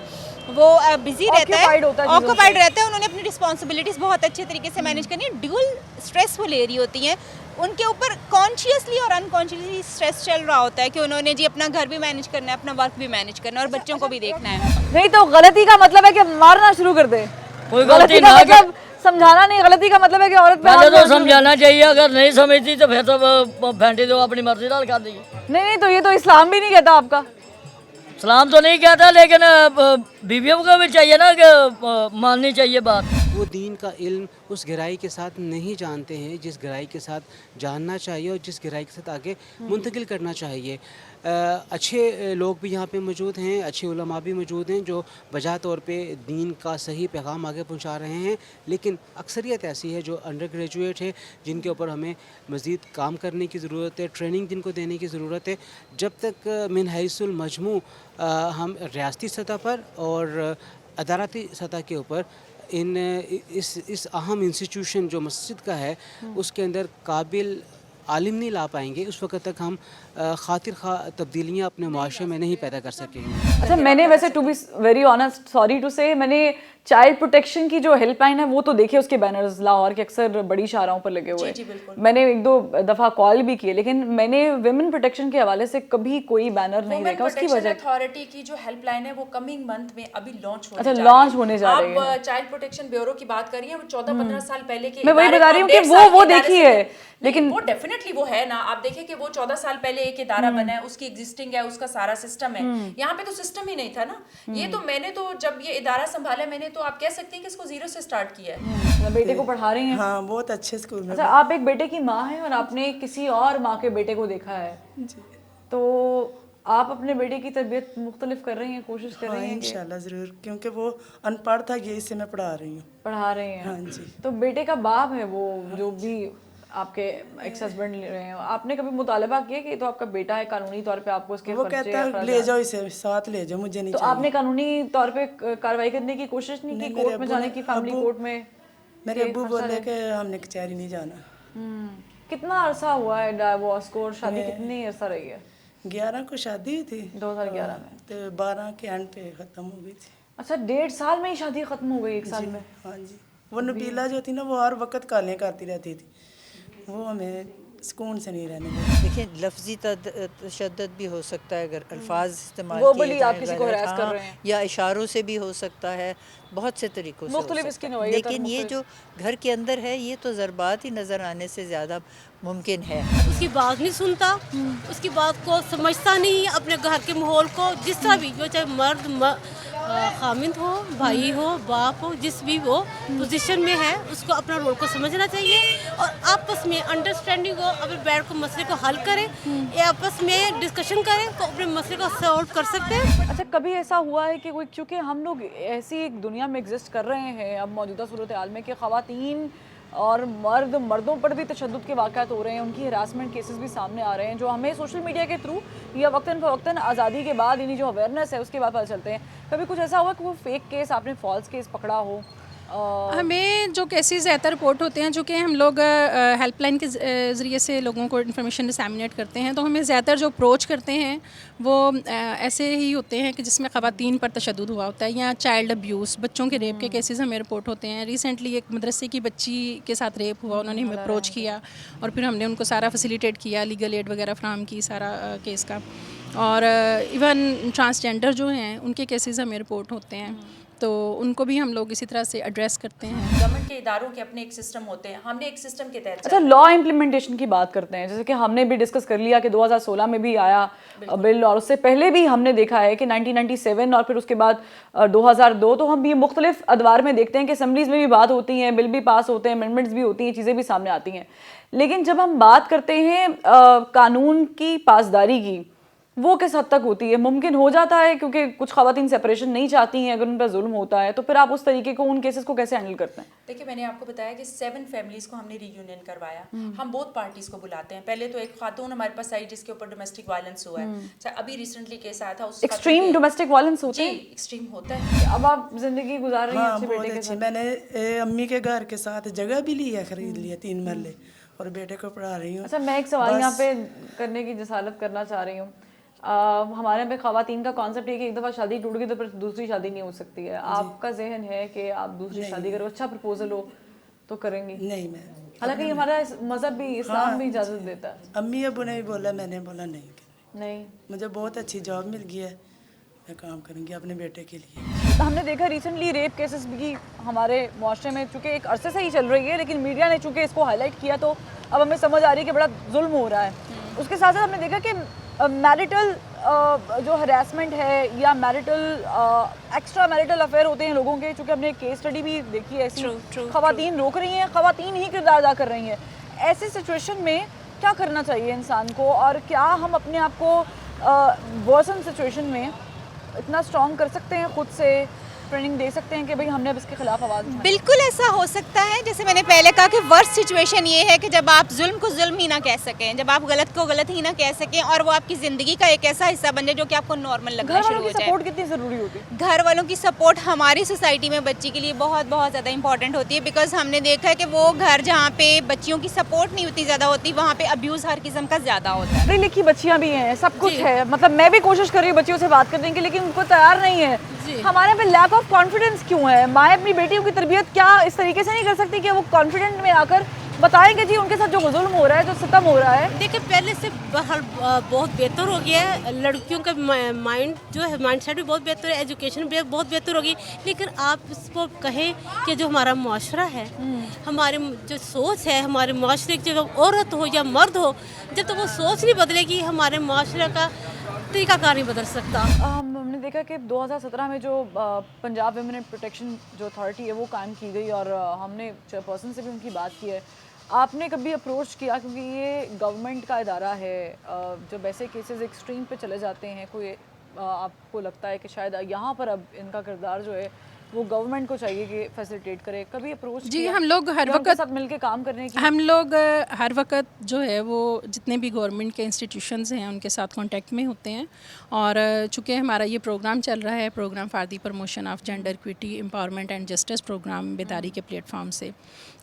वो बिजी रहता है, ऑक्यूपाइड रहता है। उन्होंने अपनी रिस्पॉन्सिबिलिटीज़ बहुत अच्छे तरीके से मैनेज करनी है। ड्यूल स्ट्रेस वो ले रही होती हैं, उनके ऊपर कॉन्शियसली और अनकॉन्शियसली स्ट्रेस चल रहा होता है कि उन्होंने जी अपना घर भी मैनेज करना है, अपना वर्क भी मैनेज करना है और बच्चों को भी देखना है। नहीं तो गलती का मतलब है कि मारना शुरू कर दे। कोई गलती का मतलब समझाना नहीं, गलती का मतलब है कि औरत पे पहले तो समझाना चाहिए, अगर नहीं समझती तो फिर तो फेंटी दो, अपनी मर्जी डाल कर दी। नहीं तो ये तो इस्लाम भी नहीं कहता आपका। इस्लाम तो नहीं कहता, लेकिन बीवियों को भी चाहिए ना कि माननी चाहिए बात। वो दीन का इल्म उस गहराई के साथ नहीं जानते हैं जिस गहराई के साथ जानना चाहिए और जिस गहराई के साथ आगे मुंतकिल करना चाहिए। अच्छे लोग भी यहाँ पे मौजूद हैं, अच्छे उलमा भी मौजूद हैं जो बजा तौर पे दीन का सही पैगाम आगे पहुँचा रहे हैं, लेकिन अक्सरियत ऐसी है जो अंडर ग्रेजुएट है, जिनके ऊपर हमें मज़ीद काम करने की ज़रूरत है, ट्रेनिंग जिनको देने की ज़रूरत है। जब तक मिन हैसुल मजमू हम रियासती सतह पर और अदालती सतह के ऊपर इस अहम इंस्टीट्यूशन जो मस्जिद का है उसके अंदर काबिल आलिम नहीं ला पाएंगे, उस वक्त तक हम खातिर खा तब्दीलियाँ अपने माशरे में नहीं पैदा कर सकेंगे। अच्छा, मैंने वैसे to be very honest, sorry to say, मैंने चाइल्ड प्रोटेक्शन की जो हेल्पलाइन है वो तो देखिए, उसके बैनर्स लाहौर के अक्सर बड़ी शाहराहों पर लगे हुए हैं। मैंने एक दो दफ़ा कॉल भी किए, लेकिन मैंने विमेन प्रोटेक्शन के हवाले से कभी कोई बैनर नहीं देखा। उसकी वजह अथॉरिटी की जो हेल्पलाइन है वो कमिंग मंथ में अभी लॉन्च होने अच्छा लॉन्च होने जा रही है। आप चाइल्ड प्रोटेक्शन ब्यूरो की बात कर रही हैं, वो 14-15 साल पहले के, मैं वही बता रही हूँ कि वो देखी है, लेकिन वो डेफिनेटली वो है ना। आप देखिए कि वो 14 साल पहले एक इदारा बना है, उसकी एग्जिस्टिंग है, उसका सारा सिस्टम है। यहाँ पे तो सिस्टम ही नहीं था ना। ये तो मैंने तो जब ये इदारा संभाला, मैंने तो आप कह सकती हैं कि इसको जीरो से स्टार्ट किया है। बेटे को पढ़ा रही हैं? हाँ, बहुत अच्छे स्कूल में। अच्छा, आप एक बेटे की माँ हैं और आपने किसी और माँ के बेटे को देखा है, तो आप अपने बेटे की तरबियत मुख्तलिफ कर रही हैं, कोशिश कर रही हैं? इंशाल्लाह ज़रूर, क्योंकि वो अनपढ़ था, ये इससे मैं पढ़ा रही हूँ। पढ़ा रही हैं? हाँ जी। तो बेटे का बाप है वो जो भी आपके एक्स हस्बैंड ले रहे हैं, आपने कभी मुतालबा किया कि तो आपका बेटा है, कानूनी तौर पे आपको उसके वो कहता है ले जाओ इसे साथ ले जाओ, मुझे नहीं तो चाहिए। आपने कानूनी तौर पे कार्रवाई करने की कोशिश नहीं की, कोर्ट में जाने की, फैमिली कोर्ट में? मेरे अब्बू बोले कि हमने कचहरी नहीं जाना। कितना अरसा हुआ है डाइवोर्स को, और शादी कितनी अरसा रही है? 11 को शादी हुई थी 2011 में, तो 12 के एंड पे ख़त्म हो गई थी। अच्छा, 1.5 साल में ही शादी खत्म हो गई? 1 साल में? हाँ जी। वो नबीला जो थी ना, वो हर वक्त कालियाँ करती रहती थी, वो हमें सुकून से नहीं रहने देती। देखिए, लफ्ज़ी तशद्दुद भी हो सकता है अगर अल्फाज इस्तेमाल किए जाएं, या इशारों से भी हो सकता है, बहुत से तरीक़ों से हो सकता है। लेकिन ये जो घर के अंदर है, ये तो ज़रबात ही नज़र आने से ज़्यादा मुमकिन है। उसकी बात नहीं सुनता, उसकी बात को समझता नहीं, अपने घर के माहौल को, जिस तरह भी जो चाहे मर्द खामिद हो, भाई हो, बाप हो, जिस भी वो पोजीशन में है उसको अपना रोल को समझना चाहिए और आपस में अंडरस्टैंडिंग हो, अपने बैठ कर मसले को हल करें या आपस में डिस्कशन करें तो अपने मसले को सॉल्व कर सकते हैं। अच्छा, कभी ऐसा हुआ है कि कोई, क्योंकि हम लोग ऐसी एक दुनिया में एग्जिस्ट कर रहे हैं अब मौजूदा सूरत हाल में कि ख़वातीन और मर्दों पर भी तशद्दुद के वाक़यात हो रहे हैं, उनकी हरासमेंट केसेस भी सामने आ रहे हैं, जो हमें सोशल मीडिया के थ्रू या वक्तन फ़वक्तन आज़ादी के बाद यानी जो अवेयरनेस है उसके बाद पता चलते हैं। कभी कुछ ऐसा हुआ कि वो फेक केस, आपने फॉल्स केस पकड़ा हो? हमें जो केसेस ज़्यादातर रिपोर्ट होते हैं, जो कि हम लोग हेल्पलाइन के ज़रिए से लोगों को इन्फॉर्मेशन डिसैमिनेट करते हैं, तो हमें ज़्यादातर जो अप्रोच करते हैं वो ऐसे ही होते हैं कि जिसमें ख़वातीन पर तशद्दुद हुआ होता है या चाइल्ड अब्यूज़, बच्चों के रेप के केसेस हमें रिपोर्ट होते हैं। रिसेंटली एक मदरसे की बच्ची के साथ रेप हुआ, उन्होंने हमें अप्रोच किया और फिर हमने उनको सारा फैसिलिटेट किया, लीगल एड वगैरह फ्राहम की सारा केस का। और इवन ट्रांसजेंडर जो हैं उनके केसेस हमें रिपोर्ट होते हैं, तो उनको भी हम लोग इसी तरह से एड्रेस करते हैं। गवर्नमेंट के इदारों के अपने एक सिस्टम होते हैं, हमने एक सिस्टम के तहत अच्छा, लॉ इम्प्लीमेंटेशन की बात करते हैं, जैसे कि हमने भी डिस्कस कर लिया कि 2016 में भी आया बिल और उससे पहले भी हमने देखा है कि 1997 और फिर उसके बाद 2002, तो हम ये मुख्तलिफ अदवार में देखते हैं कि असम्बलीज़ में भी बात होती हैं, बिल भी पास होते हैं, अमेंडमेंट्स भी होती हैं, चीज़ें भी सामने आती हैं। लेकिन जब हम बात करते हैं कानून की पासदारी की, वो किस हद तक होती है? मुमकिन हो जाता है क्योंकि कुछ ख़वातीन सेपरेशन नहीं चाहती हैं, अगर उन पर जुल्म होता है तो फिर आप उस तरीके को, उन केसेस को कैसे हैंडल करते हैं? देखिए, मैंने आपको बताया कि 7 फैमिलीज़ को हमने रीयूनियन करवाया। हम बोथ पार्टीज़ को बुलाते हैं। पहले तो एक खातून हमारे पास आई जिसके ऊपर डोमेस्टिक वायलेंस हुआ है, अभी रिसेंटली केस आया था। उस एक्सट्रीम डोमेस्टिक वायलेंस होते हैं? एक्सट्रीम होता है। अब आप जिंदगी गुजार रही हैं अच्छे बेटे के साथ? मैंने अम्मी के घर के साथ जगह भी ली है, खरीद लिया 3 मरले, और बेटे को पढ़ा रही हूँ। अच्छा, मैं एक सवाल यहाँ पे करने की जसालत करना चाह रही हूँ। हमारे यहाँ पे ख़वातीन का कॉन्सेप्ट है कि एक दफ़ा शादी टूट गई तो फिर दूसरी शादी नहीं हो सकती है। आपका जहन है कि आप दूसरी शादी करो, अच्छा प्रपोजल हो तो करेंगी? नहीं, मैं, हालांकि हमारा मज़हब भी, इस्लाम भी इजाज़त देता है। अम्मी अबू ने भी बोला, मैंने बोला नहीं, मुझे बहुत अच्छी जॉब मिल गई है, मैं काम करूँगी अपने बेटे के लिए। हमने देखा रिसेंटली रेप केसेस भी हमारे मुआशरे में चूँकि एक अरसे से ही चल रही है, लेकिन मीडिया ने चूँकि इसको हाईलाइट किया तो अब हमें समझ आ रही है कि बड़ा जुल्म हो रहा है। उसके साथ साथ हमने देखा कि मैरिटल जो हरासमेंट है या मैरिटल एक्स्ट्रा मैरिटल अफेयर होते हैं लोगों के, चूँकि हमने केस स्टडी भी देखी है ऐसी, ख़वातीन रोक रही हैं, ख़वातीन ही किरदार अदा कर रही हैं। ऐसी सिचुएशन में क्या करना चाहिए इंसान को, और क्या हम अपने आप को वर्सन सिचुएशन में इतना स्ट्रॉन्ग कर सकते हैं, खुद से ट्रेनिंग दे सकते हैं कि भाई हमने अब इसके खिलाफ आवाज़ उठाई? बिल्कुल ऐसा हो सकता है। जैसे मैंने पहले कहा कि वर्स्ट सिचुएशन ये है कि जब आप जुल्म को जुल्म ही ना कह सकें, जब आप गलत को गलत ही ना कह सकें और वो आपकी ज़िंदगी का एक ऐसा हिस्सा बन जाए जो कि आपको नॉर्मल लगना शुरू हो जाए। सपोर्ट कितनी ज़रूरी होती है? घर वालों की सपोर्ट हमारी सोसाइटी में बच्ची के लिए बहुत बहुत ज़्यादा इंपॉर्टेंट होती है, बिकॉज हमने देखा है कि वो घर जहाँ पे बच्चियों की सपोर्ट नहीं उतनी ज़्यादा होती, वहाँ पे अब्यूज़ हर किस्म का ज़्यादा होता है। पढ़ी लिखी बच्चियाँ भी हैं, सब कुछ है, मतलब मैं भी कोशिश कर रही हूँ बच्चियों से बात करने की, लेकिन उनको तैयार नहीं है। हमारे पे लैक ऑफ कॉन्फिडेंस क्यों है? माएँ अपनी बेटियों की तरबियत क्या इस तरीके से नहीं कर सकती कि वो कॉन्फिडेंट में आकर बताएंगे जी उनके साथ जो जुल्म हो रहा है, जो सितम हो रहा है? देखिए, पहले से बहुत बेहतर हो गया है, लड़कियों का माइंड जो है, माइंड सेट भी बहुत बेहतर है, एजुकेशन भी बहुत बेहतर होगी। लेकिन आप इसको कहें कि जो हमारा मुआशरा है, हमारी जो सोच है, हमारे मुआशरे की जो औरत हो या मर्द हो, जब तक वो सोच नहीं बदलेगी हमारे मुआशरे का तरीकाकार नहीं बदल सकता। हमने देखा कि 2017 में जो पंजाब वुमेन प्रोटेक्शन जो अथॉरिटी है वो कायम की गई, और हमने चेयरपर्सन से भी उनकी बात की है। आपने कभी अप्रोच किया, क्योंकि ये गवर्नमेंट का इदारा है, जब ऐसे केसेस एक्सट्रीम पे चले जाते हैं, कोई आपको लगता है कि शायद यहाँ पर अब इनका किरदार जो है वो गवर्नमेंट को चाहिए कि फैसिलिटेट करे, कभी अप्रोच? जी, हम लोग हर वक्त साथ मिलकर काम करने की, हम लोग हर वक्त जो है वो जितने भी गवर्नमेंट के इंस्टीट्यूशंस हैं उनके साथ कांटेक्ट में होते हैं। और चूँकि हमारा ये प्रोग्राम चल रहा है, programme for the promotion of gender equity empowerment and justice programme बेदारी के प्लेटफॉर्म से,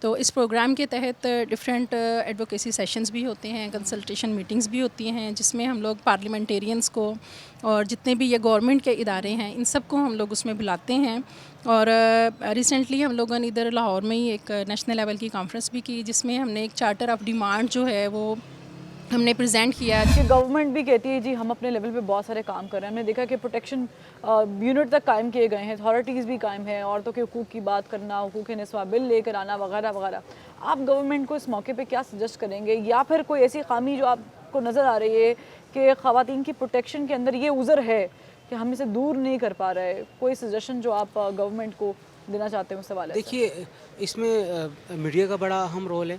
तो इस प्रोग्राम के तहत डिफरेंट एडवोकेसी सेशंस भी होते हैं, कंसल्टेशन मीटिंग्स भी होती हैं, जिसमें हम लोग पार्लियामेंटेरियंस को और जितने भी ये गवर्नमेंट के इदारे हैं इन सब को हम लोग उसमें बुलाते हैं। और रिसेंटली हम लोगों ने इधर लाहौर में ही एक नेशनल लेवल की कॉन्फ्रेंस भी की, जिसमें हमने एक चार्टर ऑफ डिमांड जो है वो हमने प्रेजेंट किया। कि गवर्नमेंट भी कहती है जी हम अपने लेवल पे बहुत सारे काम कर रहे हैं। हमने देखा कि प्रोटेक्शन यूनिट तक कायम किए गए हैं, अथॉरिटीज़ भी कायम हैं, औरतों के हुकूक की बात करना, हुकूक निस्वा बिल लेकर आना वगैरह वगैरह। आप गवर्नमेंट को इस मौके पे क्या सजेस्ट करेंगे, या फिर कोई ऐसी खामी जो आपको नज़र आ रही है कि ख़वातीन की प्रोटेक्शन के अंदर ये उज़र है کہ ہم اسے دور نہیں کر پا رہے. کوئی سجیشن جو آپ گورنمنٹ کو دینا چاہتے ہیں اس حوالے سے؟ دیکھیے اس میں میڈیا کا بڑا اہم رول ہے,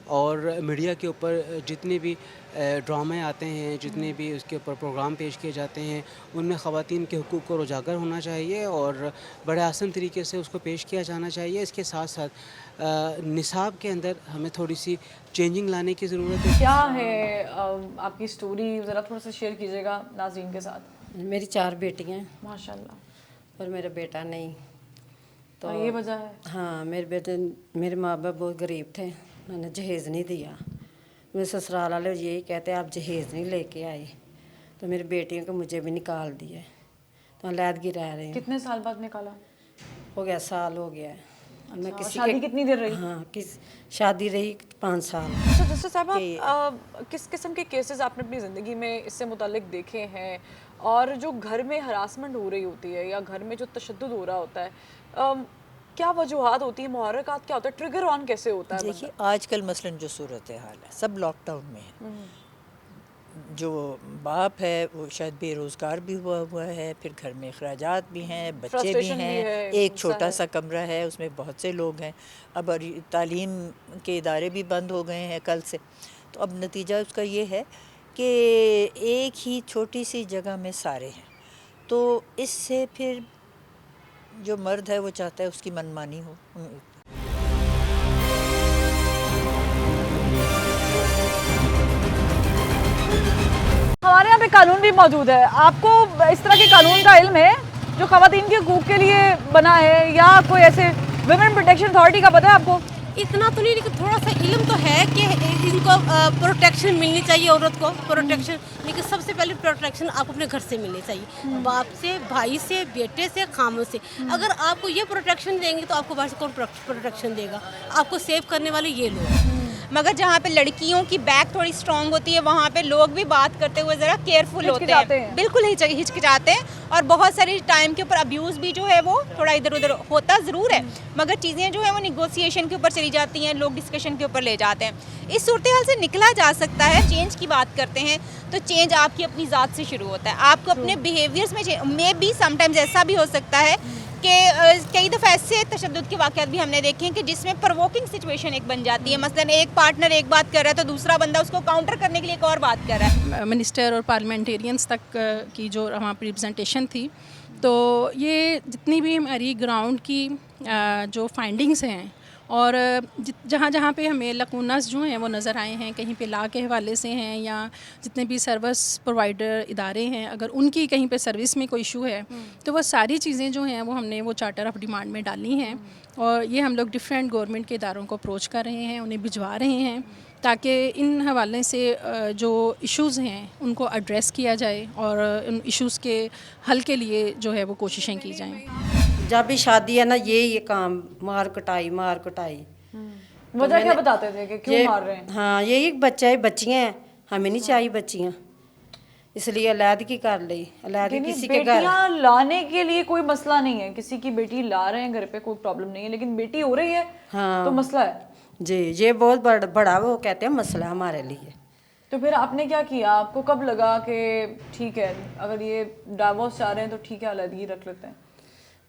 اور میڈیا کے اوپر جتنے بھی ڈرامے آتے ہیں, جتنے بھی اس کے اوپر پروگرام پیش کیے جاتے ہیں, ان میں خواتین کے حقوق کو اجاگر ہونا چاہیے اور بڑے آسان طریقے سے اس کو پیش کیا جانا چاہیے. اس کے ساتھ ساتھ نصاب کے اندر ہمیں تھوڑی سی چینجنگ لانے کی ضرورت ہے. کیا ہے آپ کی سٹوری, ذرا تھوڑا سا شیئر کیجیے گا ناظرین کے ساتھ. میری 4 بیٹیاں ہیں ماشاء اللہ. اور میرا بیٹا نہیں. تو یہ وجہ ہے؟ ہاں, میرے ماں باپ بہت غریب تھے, انہوں نے جہیز نہیں دیا. میرے سسرال والے یہی کہتے ہیں آپ جہیز نہیں لے کے آئے, تو میری بیٹیوں کو مجھے بھی نکال دیا, تو علیحدگی رہ رہے ہیں. کتنے سال بعد نکالا؟ ہو گیا سال ہو گیا ہے. میں شادی کتنی دیر رہی؟ ہاں شادی رہی 5 سال. اچھا جسٹس صاحبہ, کس قسم کے کیسز آپ نے اپنی زندگی میں اس سے متعلق دیکھے ہیں, اور جو گھر میں ہراسمنٹ ہو رہی ہوتی ہے یا گھر میں جو تشدد ہو رہا ہوتا ہے, کیا وجوہات ہوتی ہیں, محرکات کیا ہوتا ہے, ٹریگر آن کیسے ہوتا ہے؟ دیکھیے آج کل مثلاً جو صورت حال ہے, سب لاک ڈاؤن میں ہے. جو باپ ہے وہ شاید بے روزگار بھی ہوا ہے, پھر گھر میں اخراجات بھی ہیں, بچے بھی ہیں, ایک چھوٹا سا کمرہ ہے اس میں بہت سے لوگ ہیں. اب تعلیم کے ادارے بھی بند ہو گئے ہیں کل سے, تو اب نتیجہ اس کا یہ ہے کہ ایک ہی چھوٹی سی جگہ میں سارے ہیں. تو اس سے پھر جو مرد ہے وہ چاہتا ہے اس کی منمانی ہو. ہمارے یہاں پہ قانون بھی موجود ہے. آپ کو اس طرح کے قانون کا علم ہے جو خواتین کے حقوق کے لیے بنا ہے, یا کوئی ایسے ویمن پروٹیکشن اتھارٹی کا پتہ ہے آپ کو؟ اتنا تو نہیں, لیکن تھوڑا سا علم تو ہے کہ ان کو پروٹیکشن ملنی چاہیے, عورت کو پروٹیکشن. لیکن سب سے پہلے پروٹیکشن آپ اپنے گھر سے ملنی چاہیے, باپ سے, بھائی سے, بیٹے سے, خامد سے. اگر آپ کو یہ پروٹیکشن دیں گے تو آپ کو باہر سے کون پروٹیکشن دے گا؟ آپ کو سیو کرنے والے یہ لوگ. مگر جہاں پہ لڑکیوں کی بیک تھوڑی اسٹرانگ ہوتی ہے وہاں پہ لوگ بھی بات کرتے ہوئے ذرا کیئرفل ہوتے ہیں, بالکل ہچکچاتے ہیں, اور بہت سارے ٹائم کے اوپر ابیوز بھی جو ہے وہ تھوڑا ادھر ادھر ہوتا ضرور ہے, مگر چیزیں جو ہیں وہ نیگوسیشن کے اوپر چلی جاتی ہیں, لوگ ڈسکشن کے اوپر لے جاتے ہیں. اس صورتحال سے نکلا جا سکتا ہے. چینج کی بات کرتے ہیں تو چینج آپ کی اپنی ذات سے شروع ہوتا ہے. آپ کو اپنے بیہیویئرس میں بھی سم ٹائمز ایسا بھی ہو سکتا ہے کہ کئی دفعہ ایسے تشدد کے واقعات بھی ہم نے دیکھے ہیں کہ جس میں پرووکنگ سچویشن ایک بن جاتی ہے. مثلا ایک پارٹنر ایک بات کر رہا ہے تو دوسرا بندہ اس کو کاؤنٹر کرنے کے لیے ایک اور بات کر رہا ہے. منسٹر اور پارلیمنٹیرینس تک کی جو وہاں پہ ریپرزنٹیشن تھی, تو یہ جتنی بھی ہماری گراؤنڈ کی جو فائنڈنگز ہیں, اور جہاں جہاں پہ ہمیں لکونس جو ہیں وہ نظر آئے ہیں, کہیں پہ لا کے حوالے سے ہیں, یا جتنے بھی سروس پرووائڈر ادارے ہیں اگر ان کی کہیں پہ سروس میں کوئی ایشو ہے, تو وہ ساری چیزیں جو ہیں وہ ہم نے وہ چارٹر آف ڈیمانڈ میں ڈالی ہیں, اور یہ ہم لوگ ڈفرینٹ گورنمنٹ کے اداروں کو اپروچ کر رہے ہیں, انہیں بھجوا رہے ہیں, تاکہ ان حوالے سے جو ایشوز ہیں ان کو ایڈریس کیا جائے, اور ان ایشوز کے حل کے لیے جو ہے وہ کوششیں کی جائیں. جب بھی شادی ہے نا یہ کام مار کٹائی. وجہ کیا بتاتے تھے کہ کیوں مار رہے ہیں؟ ہاں یہی بچہ ہے, بچیاں ہیں, ہمیں نہیں چاہیے بچیاں, اس لیے علیحدگی کر لی. علیحدگی کسی کے گھر بیٹیاں لانے کے لیے کوئی مسئلہ نہیں ہے, کسی کی بیٹی لا رہے ہیں گھر پہ کوئی پرابلم نہیں ہے, لیکن بیٹی ہو رہی ہے تو مسئلہ ہے. جی یہ بہت بڑا وہ کہتے ہیں مسئلہ ہمارے لیے. تو پھر آپ نے کیا کیا؟ آپ کو کب لگا کہ ٹھیک ہے اگر یہ ڈائیورس چاہ رہے ہیں تو ٹھیک ہے علیحدگی رکھ لیتے ہیں؟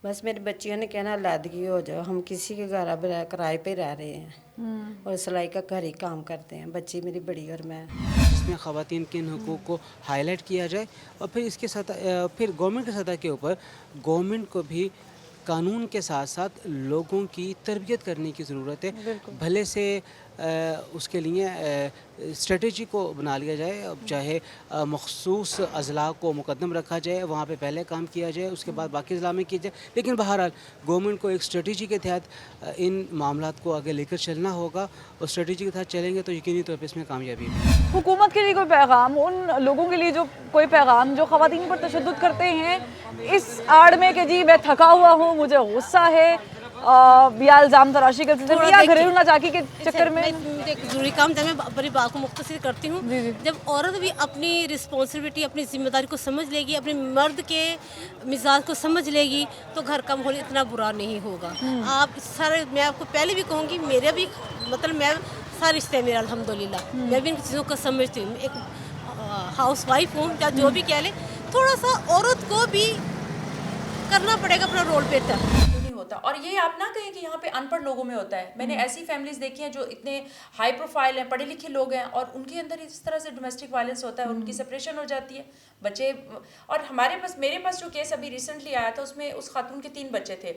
بس میرے بچیوں نے کہنا علیحدگی ہو جاؤ, ہم کسی کے گھر اب کرائے پہ رہ رہے ہیں اور سلائی کا گھر ہی کام کرتے ہیں, بچی میری بڑی اور میں. جس میں خواتین کے ان حقوق کو ہائی لائٹ کیا جائے, اور پھر اس کے ساتھ پھر گورنمنٹ کی سطح کے اوپر گورنمنٹ کو بھی قانون کے ساتھ ساتھ لوگوں کی تربیت کرنے کی ضرورت ہے. بھلے سے اس کے لیے اسٹریٹجی کو بنا لیا جائے, چاہے مخصوص اضلاع کو مقدم رکھا جائے, وہاں پہ پہلے کام کیا جائے, اس کے بعد باقی اضلاع میں کیا جائے, لیکن بہرحال گورنمنٹ کو ایک اسٹریٹجی کے تحت ان معاملات کو آگے لے کر چلنا ہوگا, اور اسٹریٹجی کے تحت چلیں گے تو یقینی طور پہ اس میں کامیابی ہے. حکومت کے لیے کوئی پیغام, ان لوگوں کے لیے جو کوئی پیغام جو خواتین پر تشدد کرتے ہیں اس آڑ میں کہ جی میں تھکا ہوا ہوں, مجھے غصہ ہے, یا الزام تراشی کا سلسلہ یا گھریلو ناچاکی کے چکر میں؟ ایک ضروری کام تھا, میں بڑی بات کو مختصر کرتی ہوں. جب عورت بھی اپنی رسپانسبلٹی اپنی ذمہ داری کو سمجھ لے گی, اپنے مرد کے مزاج کو سمجھ لے گی, تو گھر کا ماحول اتنا برا نہیں ہوگا. آپ سارے, میں آپ کو پہلے بھی کہوں گی, میرے بھی مطلب میں سارے رشتے میرا الحمدللہ, میں بھی ان چیزوں کو سمجھتی ہوں. ایک ہاؤس وائف ہوں یا جو بھی کہہ لیں, थोड़ा सा औरत को भी करना पड़ेगा अपना रोल बेहतर। क्यों नहीं होता? और ये आप ना कहें कि यहाँ पे अनपढ़ लोगों में होता है। मैंने ऐसी फैमिलीज देखी हैं जो इतने हाई प्रोफाइल हैं, पढ़े लिखे लोग हैं, और उनके अंदर इस तरह से डोमेस्टिक वायलेंस होता है, उनकी सेपरेशन हो जाती है, बच्चे। और मेरे पास जो केस अभी रिसेंटली आया था, उसमें उस खातून के 3 बच्चे थे,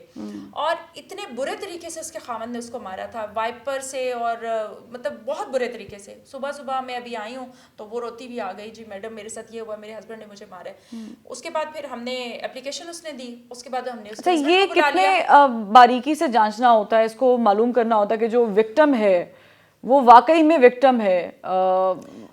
और इतने बुरे तरीके से उसके खामन ने उसको मारा था, वाइपर से, और मतलब बहुत बुरे तरीके से। सुबह मैं अभी आई हूँ तो वो रोती भी आ गई, जी मैडम मेरे साथ ये हुआ, मेरे हस्बैंड ने मुझे मारा है। उसके बाद फिर हमने एप्लीकेशन उसने दी, उसके बाद हमने अच्छा, ये कितने बारीकी से जांचना होता है, इसको मालूम करना होता है कि जो विक्टिम है वो वाकई में विक्टिम है?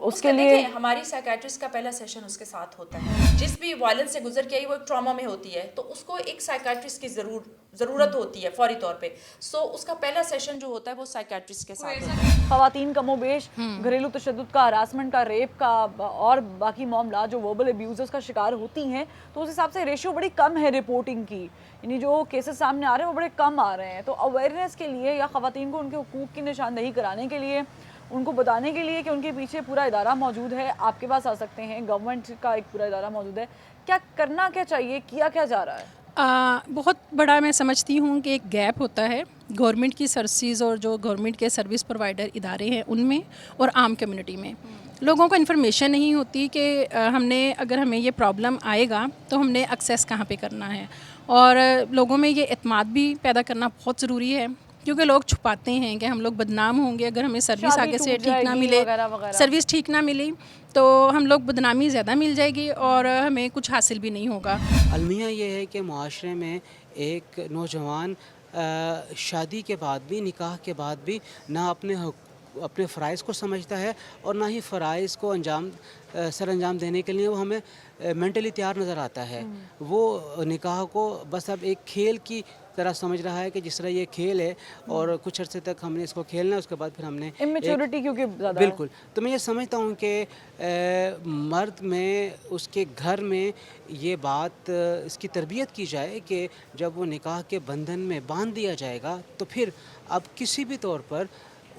उसके लिए हमारी साइकियाट्रिस्ट का पहला सेशन उसके साथ होता है। जिस भी वायलेंस से गुजर के आई, वो एक ट्रॉमा में होती है, तो उसको एक साइकियाट्रिस्ट की ज़रूरत होती है फौरी तौर पे। सो उसका पहला सेशन जो होता है वो साइकियाट्रिस्ट के साथ होता है। ख़वातीन कमोबेश घरेलू तशद्दुद का, हरासमेंट का, रेप का और बाकी मामला जो वर्बल अब्यूज़ का शिकार होती हैं, तो उस हिसाब से रेशियो बड़ी कम है रिपोर्टिंग की, यानी जो केसेस सामने आ रहे हैं वो बड़े कम आ रहे हैं। तो अवेयरनेस के लिए या ख़वातीन को उनके हुकूक़ की निशानदही कराने के लिए, उनको बताने के लिए कि उनके पीछे पूरा इदारा मौजूद है, आपके पास आ सकते हैं, गवर्नमेंट का एक पूरा इदारा मौजूद है, क्या करना क्या चाहिए, किया क्या जा रहा है? बहुत बड़ा मैं समझती हूँ कि एक गैप होता है गवर्नमेंट की सर्विसेज और जो गवर्नमेंट के सर्विस प्रोवाइडर इदारे हैं उनमें और आम कम्युनिटी में। लोगों को इन्फॉर्मेशन नहीं होती कि अगर हमें ये प्रॉब्लम आएगा तो हमने एक्सेस कहाँ पे करना है, और लोगों में ये एतमाद भी पैदा करना बहुत ज़रूरी है, क्योंकि लोग छुपाते हैं कि हम लोग बदनाम होंगे अगर हमें सर्विस आगे से ठीक ना मिले, सर्विस ठीक ना मिली तो हम लोग बदनामी ज़्यादा मिल जाएगी और हमें कुछ हासिल भी नहीं होगा। अलमिया ये है कि मुआशरे में एक नौजवान शादी के बाद भी, निकाह के बाद भी ना अपने फ़राइज़ को समझता है और ना ही फ़राइज़ को सर अंजाम देने के लिए वो हमें मेंटली तैयार नज़र आता है। वो निकाह को बस अब एक खेल की तरह समझ रहा है कि जिस तरह ये खेल है और कुछ अर्से तक हमने इसको खेलना है, उसके बाद फिर हमने इमेच्योरिटी क्योंकि ज़्यादा बिल्कुल। तो मैं ये समझता हूँ कि मर्द में, उसके घर में ये बात, इसकी तरबियत की जाए कि जब वो निकाह के बंधन में बांध दिया जाएगा तो फिर अब किसी भी तौर पर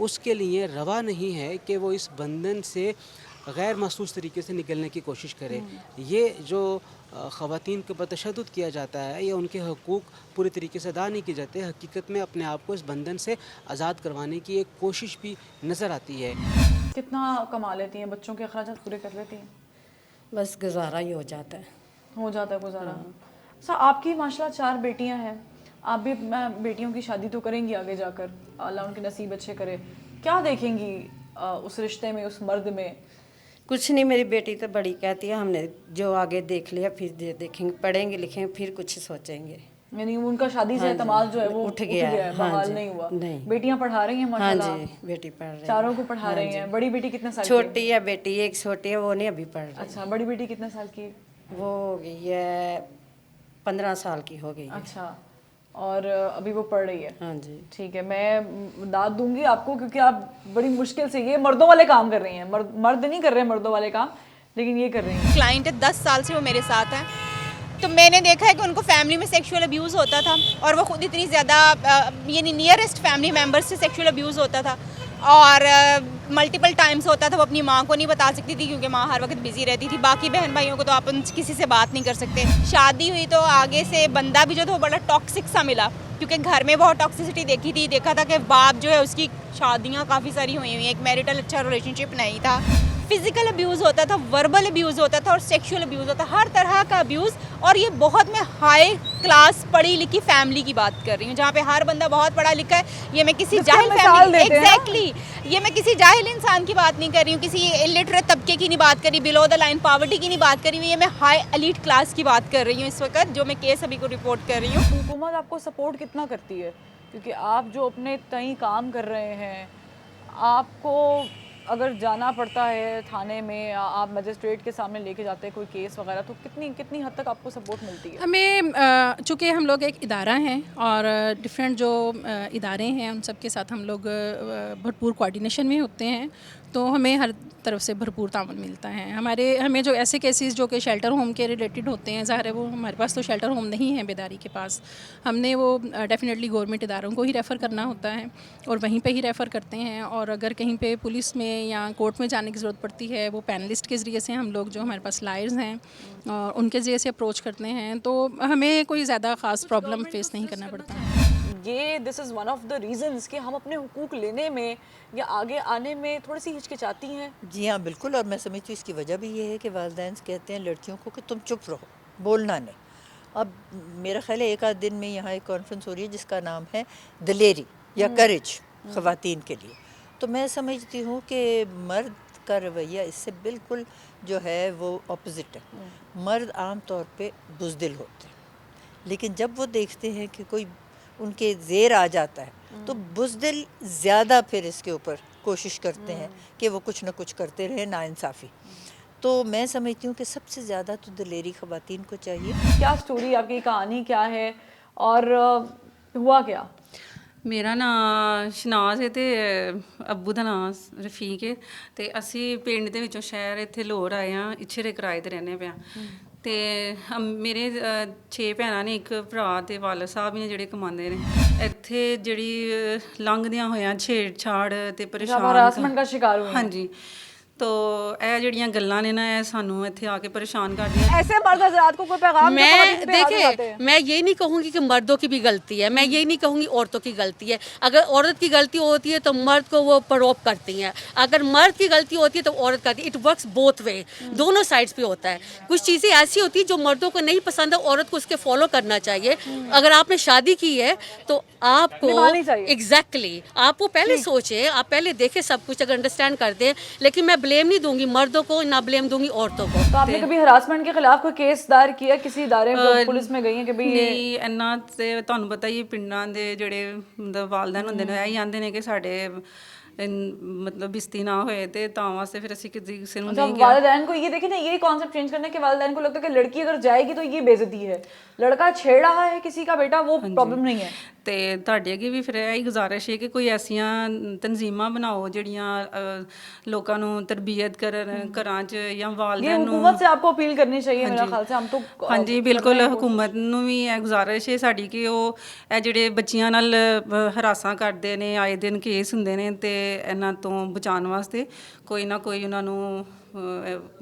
उसके लिए रवा नहीं है कि वो इस बंधन से गैर महसूस तरीके से निकलने की कोशिश करे। ये जो ख़वातीन के ऊपर तशद्दुद किया जाता है या उनके हकूक़ पूरी तरीके से अदा नहीं किए जाते, हकीकत में अपने आप को इस बंधन से आज़ाद करवाने की एक कोशिश भी नज़र आती है। कितना कमा लेती हैं, बच्चों के अखराजात पूरे कर लेती हैं? बस गुजारा ही हो जाता है गुजारा। सर आपकी माशाल्लाह 4 बेटियां हैं, आप भी बेटियों की शादी तो करेंगी आगे जाकर, अल्लाह उनके नसीब अच्छे करे, क्या देखेंगी उस रिश्ते में, उस मर्द में? कुछ नहीं, मेरी बेटी तो बड़ी कहती है हमने जो आगे देख लिया फिर देखेंगे, पढ़ेंगे लिखेंगे फिर कुछ सोचेंगे। यानी उनका शादी से एतमाद जो है वो उठ गया है, बहाल नहीं हुआ। नहीं। बेटियां पढ़ा रही हैं माशाल्लाह? हाँ जी, बेटी पढ़ रही है, चारों को पढ़ा रही हैं। बड़ी बेटी कितने साल की? छोटी है बेटी, एक छोटी है, वो नहीं अभी पढ़ रही। अच्छा, बड़ी बेटी कितने साल की? वो हो गई है 15 साल की हो गई है। अच्छा, और अभी वो पढ़ रही है? हाँ जी। ठीक है, मैं दाद दूंगी आपको क्योंकि आप बड़ी मुश्किल से, ये मर्दों वाले काम कर रही हैं, मर्द नहीं कर रहे हैं मर्दों वाले काम, लेकिन ये कर रही हैं। क्लाइंट है, 10 साल से वो मेरे साथ है, तो मैंने देखा है कि उनको फैमिली में सेक्सुअल अब्यूज़ होता था और वो खुद इतनी ज़्यादा यानी नियरेस्ट फैमिली मेम्बर्स से सेक्सुअल अब्यूज़ होता था और मल्टीपल टाइम्स होता था। वो अपनी माँ को नहीं बता सकती थी क्योंकि माँ हर वक्त बिजी रहती थी, बाकी बहन भाइयों को तो आप किसी से बात नहीं कर सकते। शादी हुई तो आगे से बंदा भी जो था वो बड़ा टॉक्सिक सा मिला, क्योंकि घर में बहुत टॉक्सिसिटी देखा था कि बाप जो है उसकी शादियाँ काफ़ी सारी हुई हुई हैं, एक मैरिटल अच्छा रिलेशनशिप नहीं था, फिजिकल अब्यूज़ होता था, वर्बल अब्यूज़ होता था और सेक्सुअल अब्यूज़ होता, हर तरह का अब्यूज़। और ये बहुत, मैं हाई क्लास पढ़ी लिखी फैमिली की बात कर रही हूँ जहाँ पे हर बंदा बहुत पढ़ा लिखा है। ये मैं किसी जाहिल फैमिली, एग्जैक्टली, ये मैं किसी जाहिल इंसान की बात नहीं कर रही हूँ, किसी इलिटरेट तबके की नहीं बात कर रही, बिलो द लाइन पॉवर्टी की नहीं बात कर रही हूँ, ये मैं हाई एलीट क्लास की बात कर रही हूँ इस वक्त, जो मैं केस अभी को रिपोर्ट कर रही हूँ। हुकूमत आपको सपोर्ट कितना करती है? क्योंकि आप जो अपने तय काम कर रहे हैं, आपको अगर जाना पड़ता है थाने में, आप मजिस्ट्रेट के सामने लेके जाते हैं कोई केस वगैरह, तो कितनी हद तक आपको सपोर्ट मिलती है? हमें चूँकि हम लोग एक इदारा हैं और डिफरेंट जो इदारे हैं उन सब के साथ हम लोग भरपूर कोऑर्डिनेशन में होते हैं, तो हमें हर तरफ से भरपूर ताउन मिलता है। हमें जो ऐसे केसेस जो कि शेल्टर होम के रिलेटेड होते हैं, ज़ाहिर है वो हमारे पास तो शेल्टर होम नहीं है बेदारी के पास, हमने वो डेफिनेटली गवर्नमेंट इदारों को ही रेफ़र करना होता है और वहीं पे ही रेफ़र करते हैं। और अगर कहीं पे पुलिस में या कोर्ट में जाने की ज़रूरत पड़ती है, वो पैनलिस्ट के ज़रिए से हम लोग जो हमारे पास लायर्स हैं और उनके ज़रिए से अप्रोच करते हैं, तो हमें कोई ज़्यादा ख़ास प्रॉब्लम फेस नहीं करना पड़ता। ये this is one of the reasons कि हम अपने हुकूक लेने में या आगे आने में थोड़ी सी हिचकिचाती हैं। जी हाँ बिल्कुल, और मैं समझती हूँ इसकी वजह भी ये है कि वालिदैन कहते हैं लड़कियों को कि तुम चुप रहो, बोलना नहीं। अब मेरा ख्याल है एक आध दिन में यहाँ एक कॉन्फ्रेंस हो रही है जिसका नाम है दिलेरी या करेज ख़वातीन के लिए, तो मैं समझती हूँ कि मर्द का रवैया इससे बिल्कुल जो है वो अपोजिट है। मर्द आम तौर पे बुज़दिल होते हैं, लेकिन जब वो देखते हैं कि कोई उनके ज़ेर आ जाता है तो बुज़दिल ज़्यादा फिर इसके ऊपर कोशिश करते हैं कि वो कुछ ना कुछ करते रहे नाइंसाफ़ी। तो मैं समझती हूँ कि सबसे ज़्यादा तो दिलेरी ख़वातीन को चाहिए। क्या स्टोरी, आपकी कहानी क्या है और हुआ क्या? मेरा नाम शनाज है ते अब्बू का नाम रफीक है ते असी पिंड दे विचों शहर इत्थे लोर आए हाँ, इच्छेरे किराए ते रहने पे ते मेरे 6 भैनां ने, एक भरा ते वालद साहब ने जेह्ड़े कमांदे ने। इत्थे जेह्ड़ी लंघदियां होयां छेड़छाड़ ते परेशान हरासमेंट का शिकार हुए। हाँ जी, तो ਇਹ ਜਿਹੜੀਆਂ ਗੱਲਾਂ ਨੇ ਨਾ ਇਹ ਸਾਨੂੰ ਇੱਥੇ आ के परेशान करਦੀਆਂ। ऐसे मर्द हज़रात को कोई पैगाम मैं देखिए, मैं ये नहीं कहूँगी कि मर्दों की भी गलती है, मैं ये नहीं कहूँगी औरतों की गलती है। अगर औरत की गलती होती है तो मर्द को वो परोप करती हैं, अगर मर्द की गलती होती है तो औरत करती है। इट वर्क्स बोथ वे, दोनों साइड्स पे होता है। कुछ चीज़ें ऐसी होती हैं जो मर्दों को नहीं पसंद है, औरत को उसके फॉलो करना चाहिए। अगर आपने शादी की है तो आपको एग्जैक्टली आप वो पहले सोचें, आप पहले देखें सब कुछ, अगर अंडरस्टैंड करते हैं। लेकिन मैं ब्लेम नहीं दूंगी मर्दों को, ना ब्लेम दूंगी औरतों को। तो आपने कभी हरासमेंट के खिलाफ कोई केस दायर किया किसी इदारे में, पुलिस में गई हैं कि भाई ਨਹੀਂ ਇੰਨਾ ਤੇ ਤੁਹਾਨੂੰ ਪਤਾ ਹੀ ਪਿੰਡਾਂ ਦੇ ਜਿਹੜੇ ਮਤਲਬ ਵਾਲदैन ਹੁੰਦੇ ਨੇ ਇਹੀ ਆਂਦੇ ਨੇ ਕਿ ਸਾਡੇ मतलब बिस्ती ना होए ते तां वास्ते फिर ਅਸੀਂ ਕਿਸੇ ਨੂੰ ਨਹੀਂ ਗਿਆ। वालिदैन को ये देखिए ना, ये कॉन्सेप्ट चेंज करना है कि वालिदैन को लगता है कि लड़की अगर जाएगी तो ये बेइज्जती है, लड़का छेड़ रहा है किसी का बेटा वो प्रॉब्लम नहीं है। ਤੇ ਤੁਹਾਡੇ ਅੱਗੇ ਵੀ ਫਿਰ ਇਹੀ ਗੁਜ਼ਾਰਿਸ਼ ਹੈ ਕਿ ਕੋਈ ਐਸੀਆਂ ਤਨਜ਼ੀਮਾਂ ਬਣਾਓ ਜਿਹੜੀਆਂ ਲੋਕਾਂ ਨੂੰ ਤਰਬੀਅਤ ਕਰਨ ਘਰਾਂ 'ਚ ਜਾਂ ਵਾਲਿदैन ਨੂੰ। हुकूमत से आपको अपील करनी चाहिए मेरे ख्याल से, हम तो ਹਾਂਜੀ ਬਿਲਕੁਲ ਹੁਕੂਮਤ ਨੂੰ ਵੀ ਇਹ ਗੁਜ਼ਾਰਿਸ਼ ਹੈ ਸਾਡੀ ਕਿ ਉਹ ਇਹ ਜਿਹੜੇ ਬੱਚੀਆਂ ਨਾਲ ਹਰਾਸਾਂ ਕਰਦੇ ਨੇ, ਆਏ ਦਿਨ ਕੇਸ ਹੁੰਦੇ ਨੇ, ਤੇ ਇਹਨਾਂ ਤੋਂ ਬਚਾਉਣ ਵਾਸਤੇ ਕੋਈ ਨਾ ਕੋਈ ਉਹਨਾਂ ਨੂੰ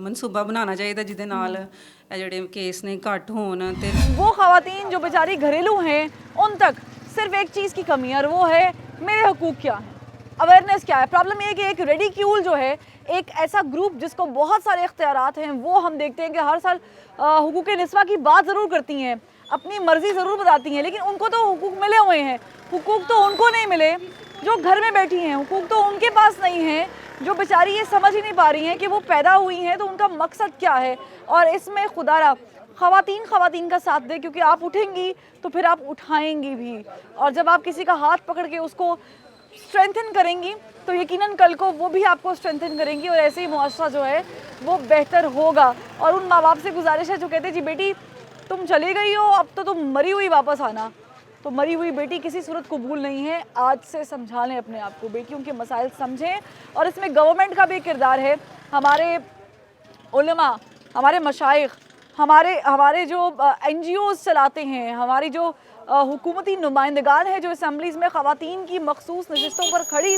ਮਨਸੂਬਾ ਬਣਾਉਣਾ ਚਾਹੀਦਾ ਜਿਹਦੇ ਨਾਲ ਇਹ ਜਿਹੜੇ ਕੇਸ ਨੇ ਘੱਟ ਹੋਣ। ਤੇ वो ख़वातीन जो बेचारी घरेलू हैं उन तक सिर्फ एक चीज़ की कमी है और वो है मेरे हकूक़ क्या हैं, अवेयरनेस क्या है। प्रॉब्लम ये है कि एक रेडिक्यूल जो है, एक ऐसा ग्रुप जिसको बहुत सारे इख्तियारात हैं, वो हम देखते हैं कि हर साल हुकूक़ निस्वा की बात ज़रूर करती हैं, अपनी मर्ज़ी ज़रूर बताती हैं, लेकिन उनको तो हुकूक़ मिले हुए हैं। हुकूक़ तो उनको नहीं मिले जो घर में बैठी हैं, हुकूक़ तो उनके पास नहीं है जो बेचारी ये समझ ही नहीं पा रही हैं कि वो पैदा हुई हैं तो उनका मकसद क्या है। और इसमें खुदारा ख़वातीन का साथ दे, क्योंकि आप उठेंगी तो फिर आप उठाएंगी भी, और जब आप किसी का हाथ पकड़ के उसको स्ट्रेंथन करेंगी तो यकीनन कल को वो भी आपको स्ट्रेंथन करेंगी और ऐसे ही मुआशरा जो है वो बेहतर होगा। और उन माँ बाप से गुजारिश है जो कहते हैं जी बेटी तुम चली गई हो, अब तो तुम मरी हुई वापस आना, तो मरी हुई बेटी किसी सूरत कबूल नहीं है। आज से समझा लें अपने आप को, बेटियों के मसाइल समझें, और इसमें गवर्नमेंट का भी किरदार है। हमारे उलमा, हमारे मशाइख, हमारे जो NGOs चलाते हैं, हमारी जो हुकूमती नुमाइंदगान है जो असम्बलीज़ में ख़वातीन की मखसूस नशिस्तों पर खड़ी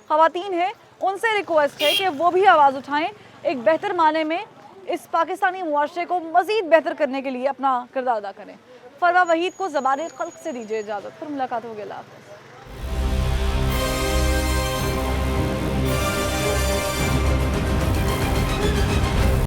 ख़वातीन हैं, उनसे रिक्वेस्ट है कि वो भी आवाज़ उठाएँ, एक बेहतर माने में इस पाकिस्तानी मुआशरे को मज़ीद बेहतर करने के लिए अपना किरदार अदा करें। फरवा वहीद को ज़बान ख़ल्क़ से दीजिए इजाज़त, फिर मुलाकात होगी।